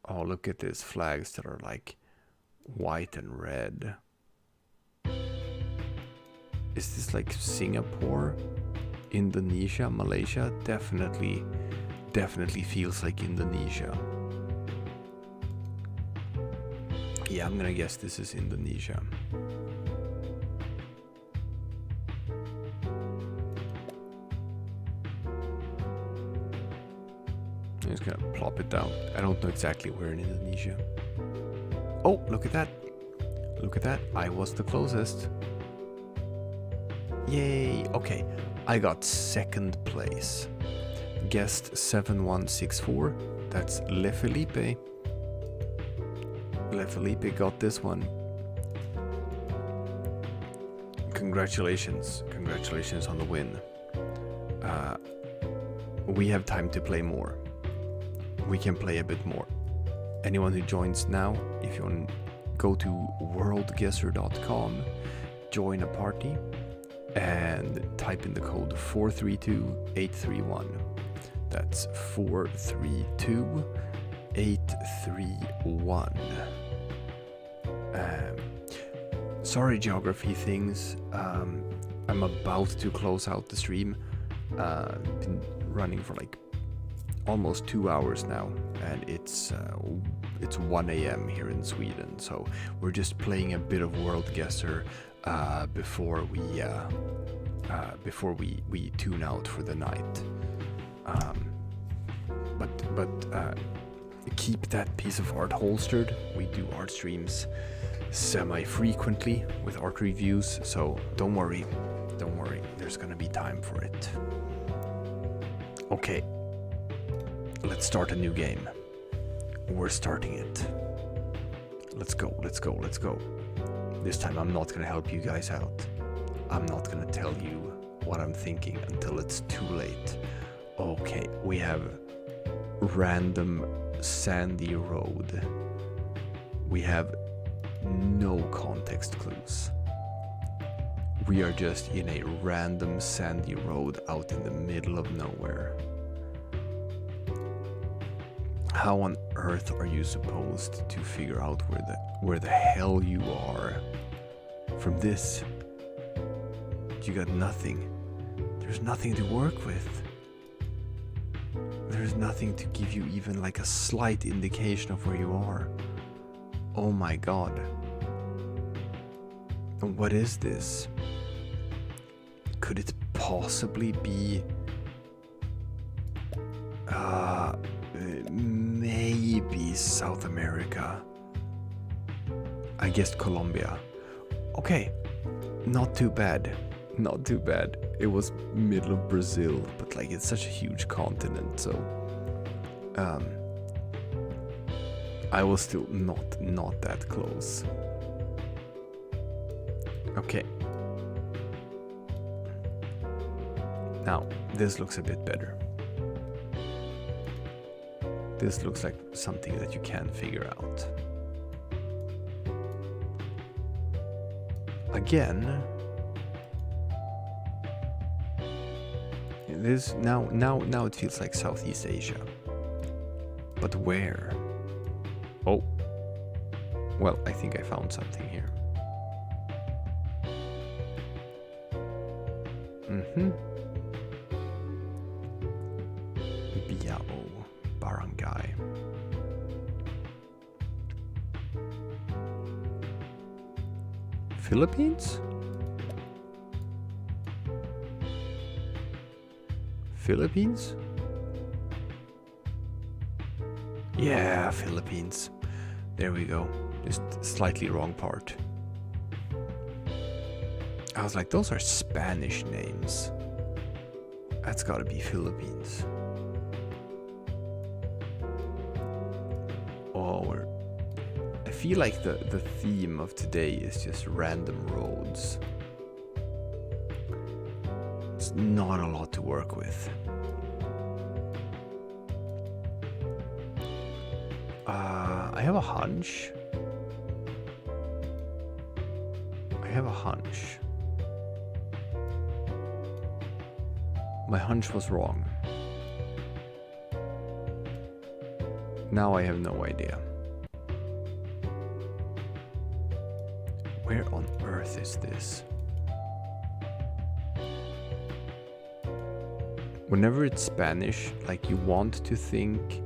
Oh, look at these flags that are like white and red. Is this like Singapore? Indonesia? Malaysia? Definitely feels like Indonesia. Yeah, I'm gonna guess this is Indonesia. I'm just gonna plop it down. I don't know exactly where in Indonesia. Oh, look at that. Look at that. I was the closest. Yay. Okay, I got second place. Guest 7164. That's Le Felipe. Le Felipe got this one. Congratulations. Congratulations on the win. We have time to play more. We can play a bit more. Anyone who joins now, if you want to go to worldguessr.com, join a party, and type in the code 432831. That's 432831. Sorry, geography things. I'm about to close out the stream. Been running for like almost 2 hours now, and it's 1 a.m. here in Sweden, so we're just playing a bit of Worldguessr before we tune out for the night. But keep that piece of art holstered. We do art streams semi-frequently with art reviews, so don't worry, there's gonna be time for it. Okay, let's start a new game. We're starting it. Let's go. This time I'm not gonna help you guys out. I'm not gonna tell you what I'm thinking until it's too late. Okay, we have random sandy road. We have no context clues. We are just in a random sandy road out in the middle of nowhere. How on earth are you supposed to figure out where the hell you are? From this, you got nothing. There's nothing to work with. There's nothing to give you even like a slight indication of where you are. Oh my god. What is this? Could it possibly be maybe South America? I guessed Colombia. Okay, not too bad. Not too bad. It was middle of Brazil, but like it's such a huge continent, so I was still not that close. Okay. Now, this looks a bit better. This looks like something that you can figure out. Again, this now it feels like Southeast Asia. But where? Oh. Well, I think I found something here. Biao Barangay. Philippines? Philippines? Yeah, Philippines. There we go. Just slightly wrong part. I was like, those are Spanish names. That's gotta be Philippines. Oh, I feel like the theme of today is just random roads. It's not a lot to work with. I have a hunch. My hunch was wrong. Now I have no idea. Where on earth is this? Whenever it's Spanish, like you want to think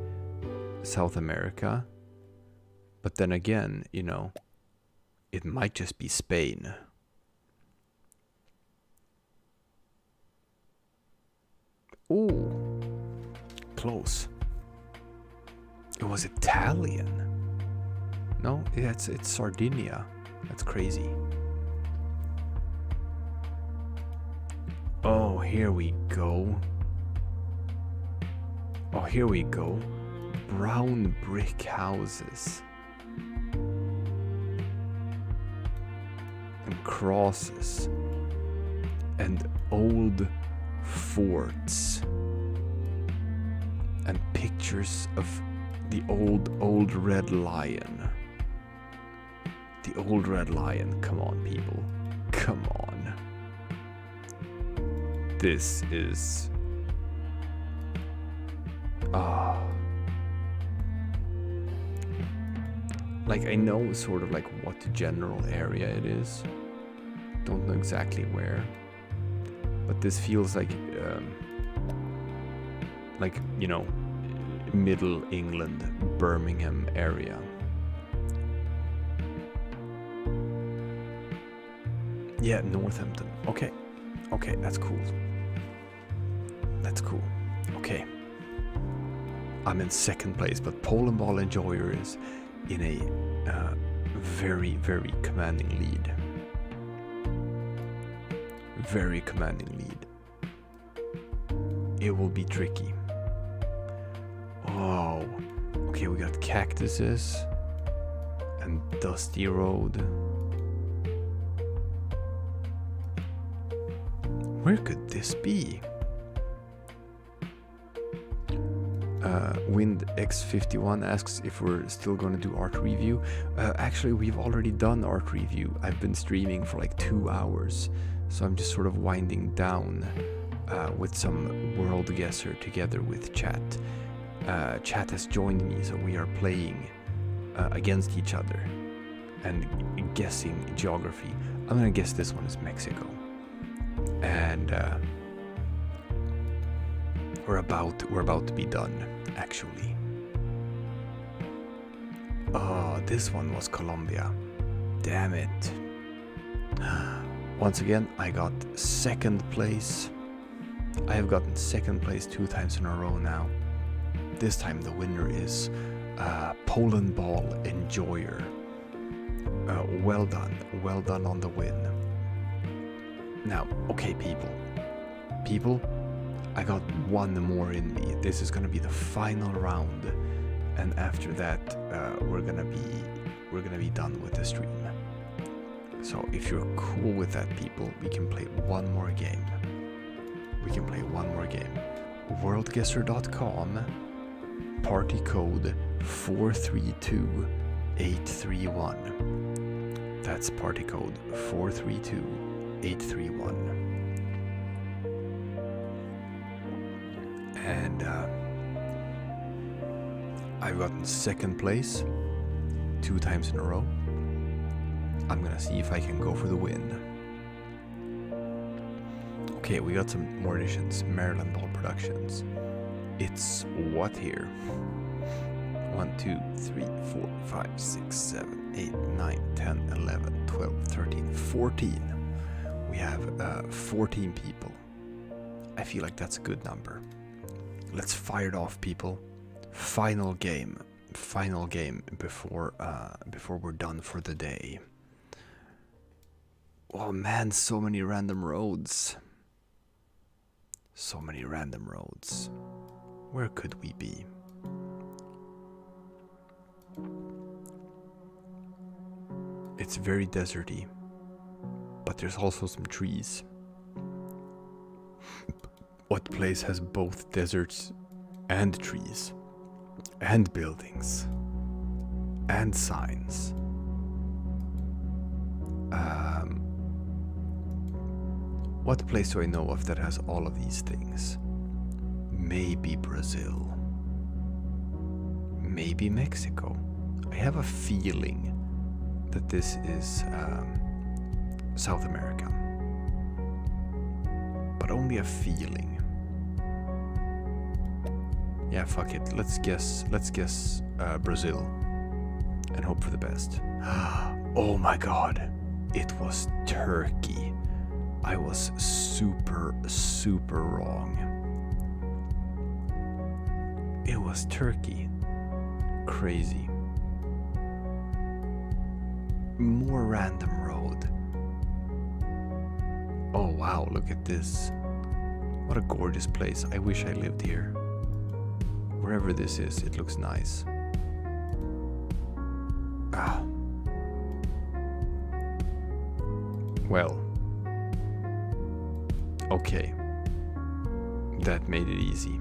South America, but then again, you know, it might just be Spain. Ooh, close. It was Italian. No, it's Sardinia. That's crazy. Oh, here we go. Oh, here we go. Brown brick houses. And crosses. And old forts. And pictures of the old red lion. The old red lion. Come on, people. Come on. This is... like, I know sort of like what general area it is. Don't know exactly where. But this feels like, you know, Middle England, Birmingham area. Yeah, Northampton. Okay. Okay, that's cool. That's cool. Okay. I'm in second place, but Polandball Enjoyer is in a very, very commanding lead. Very commanding lead. It will be tricky. Oh. Okay, we got cactuses and dusty road. Where could this be? Wind X51 asks if we're still gonna do art review. Actually, we've already done art review. I've been streaming for like 2 hours, so I'm just sort of winding down with some Worldguessr together with chat. Chat has joined me, so we are playing against each other and guessing geography. I'm gonna guess this one is Mexico, and we're about to be done, actually. Oh, this one was Colombia. Damn it. Once again, I got second place. I have gotten second place 2 times in a row now. This time the winner is Polandball Enjoyer. Well done on the win. Now, okay, people, I got one more in me. This is gonna be the final round, and after that, we're gonna be done with the stream. So if you're cool with that, people, we can play one more game. Worldguessr.com, party code 432831. That's party code 432831. And I've gotten second place 2 times in a row. I'm gonna see if I can go for the win. Okay, we got some more additions. Maryland Ball Productions. It's what here? 1, 2, 3, 4, 5, 6, 7, 8, 9, 10, 11, 12, 13, 14. We have 14 people. I feel like that's a good number. Let's fire it off, people. Final game before we're done for the day. Oh man, so many random roads. Where could we be? It's very deserty, but there's also some trees. What place has both deserts and trees and buildings and signs? What place do I know of that has all of these things? Maybe Brazil. Maybe Mexico. I have a feeling that this is South America. But only a feeling. Yeah, fuck it. Let's guess Brazil and hope for the best. Oh my god. It was Turkey. I was super wrong. It was Turkey. Crazy. More random road. Oh wow, look at this. What a gorgeous place. I wish I lived here. Wherever this is, it looks nice. Ah. Well. Okay. That made it easy.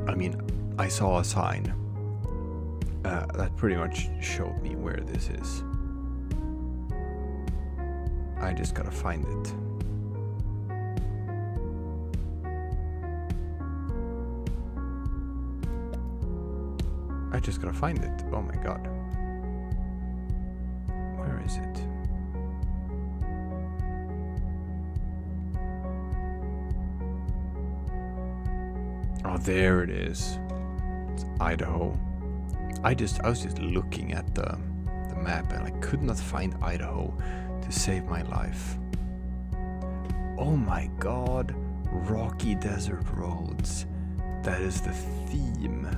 I mean, I saw a sign that pretty much showed me where this is. I just gotta find it. I just gotta find it. Oh my god. Where is it? Oh, there it is. It's Idaho. I was just looking at the map and I could not find Idaho to save my life. Oh my god. Rocky desert roads. That is the theme.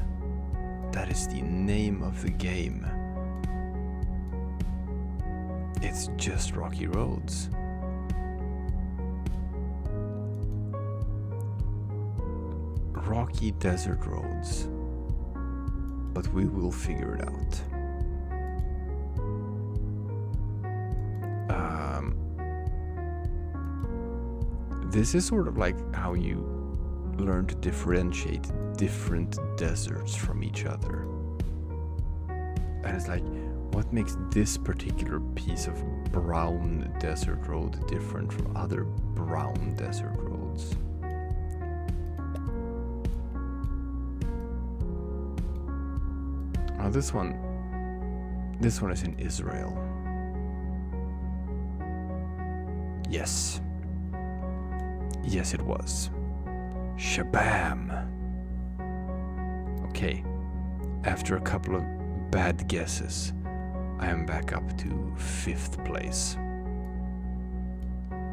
That is the name of the game. It's just rocky roads. Rocky desert roads. But we will figure it out. This is sort of like how you learn to differentiate different deserts from each other. And it's like, what makes this particular piece of brown desert road different from other brown desert roads? Oh, this one is in Israel. Yes. Yes, it was. Shabam! Okay, after a couple of bad guesses, I am back up to 5th place.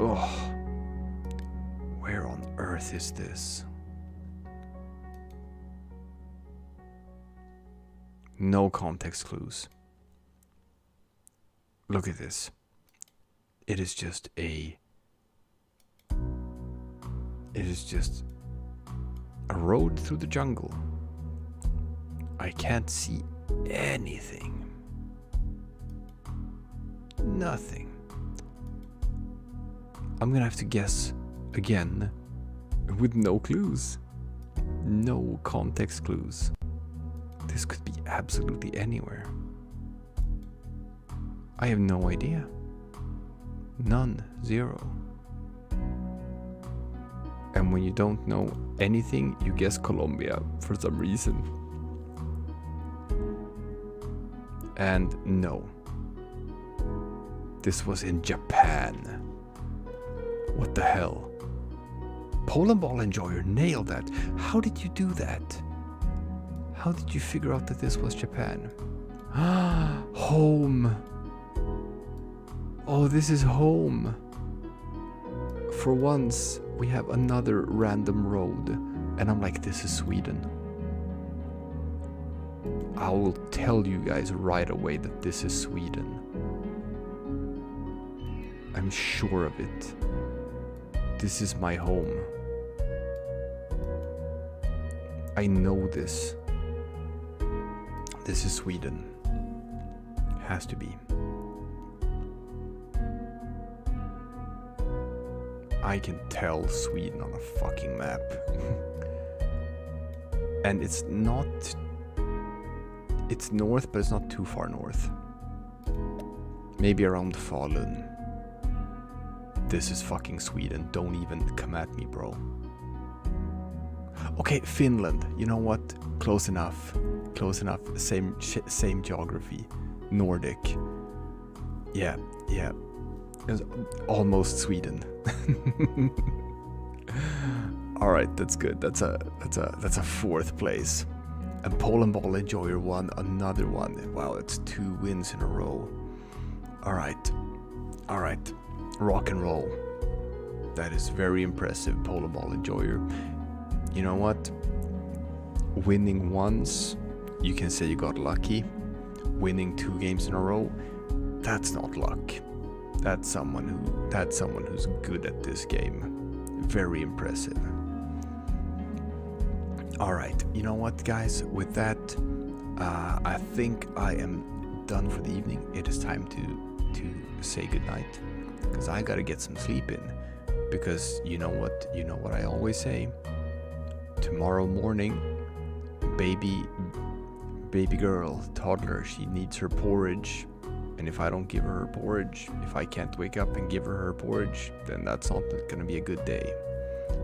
Oh, where on earth is this? No context clues. Look at this. It is just a road through the jungle. I can't see anything. Nothing. I'm gonna have to guess again with no clues. No context clues. This could be absolutely anywhere. I have no idea. None. Zero. And when you don't know anything, you guess Colombia for some reason. And no. This was in Japan. What the hell? Polandball enjoyer nailed that. How did you do that? How did you figure out that this was Japan? Home. Oh, this is home. For once, we have another random road. And I'm like, this is Sweden. I will tell you guys right away that this is Sweden. I'm sure of it. This is my home. I know this. This is Sweden. Has to be. I can tell Sweden on a fucking map. And it's not... It's north, but it's not too far north. Maybe around Falun. This is fucking Sweden. Don't even come at me, bro. Okay, Finland. You know what? Close enough. Close enough. Same geography. Nordic. Yeah. It's almost Sweden. All right, that's good. That's a 4th place. And Polandball enjoyer won another one. Wow, that's 2 wins in a row. All right. Rock and roll. That is very impressive, Polandball enjoyer. You know what? Winning once, you can say you got lucky. Winning 2 games in a row, that's not luck. That's someone who's good at this game. Very impressive. All right, you know what, guys? With that, I think I am done for the evening. It is time to say goodnight, because I gotta get some sleep in. Because you know what I always say. Tomorrow morning, baby girl, toddler, she needs her porridge. And if I don't give her porridge, if I can't wake up and give her porridge, then that's not gonna be a good day.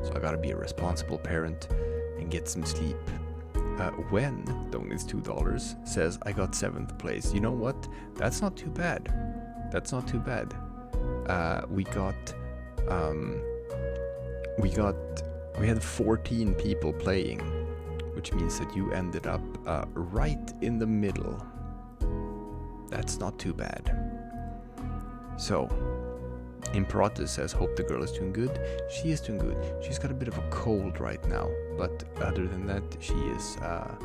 So I gotta be a responsible parent and get some sleep. When donates $2 says I got 7th place. You know what? That's not too bad. We had 14 people playing, which means that you ended up right in the middle. That's not too bad. So, Imperator says, hope the girl is doing good. She is doing good. She's got a bit of a cold right now, but other than that, she's a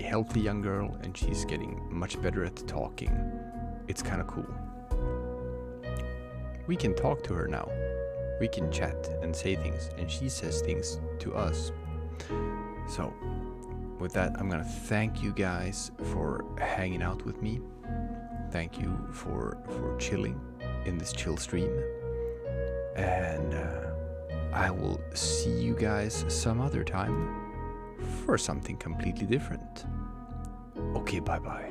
healthy young girl, and she's getting much better at talking. It's kind of cool. We can talk to her now. We can chat and say things, and she says things to us. So, with that, I'm gonna thank you guys for hanging out with me. Thank you for chilling in this chill stream. And I will see you guys some other time for something completely different. Okay, bye bye.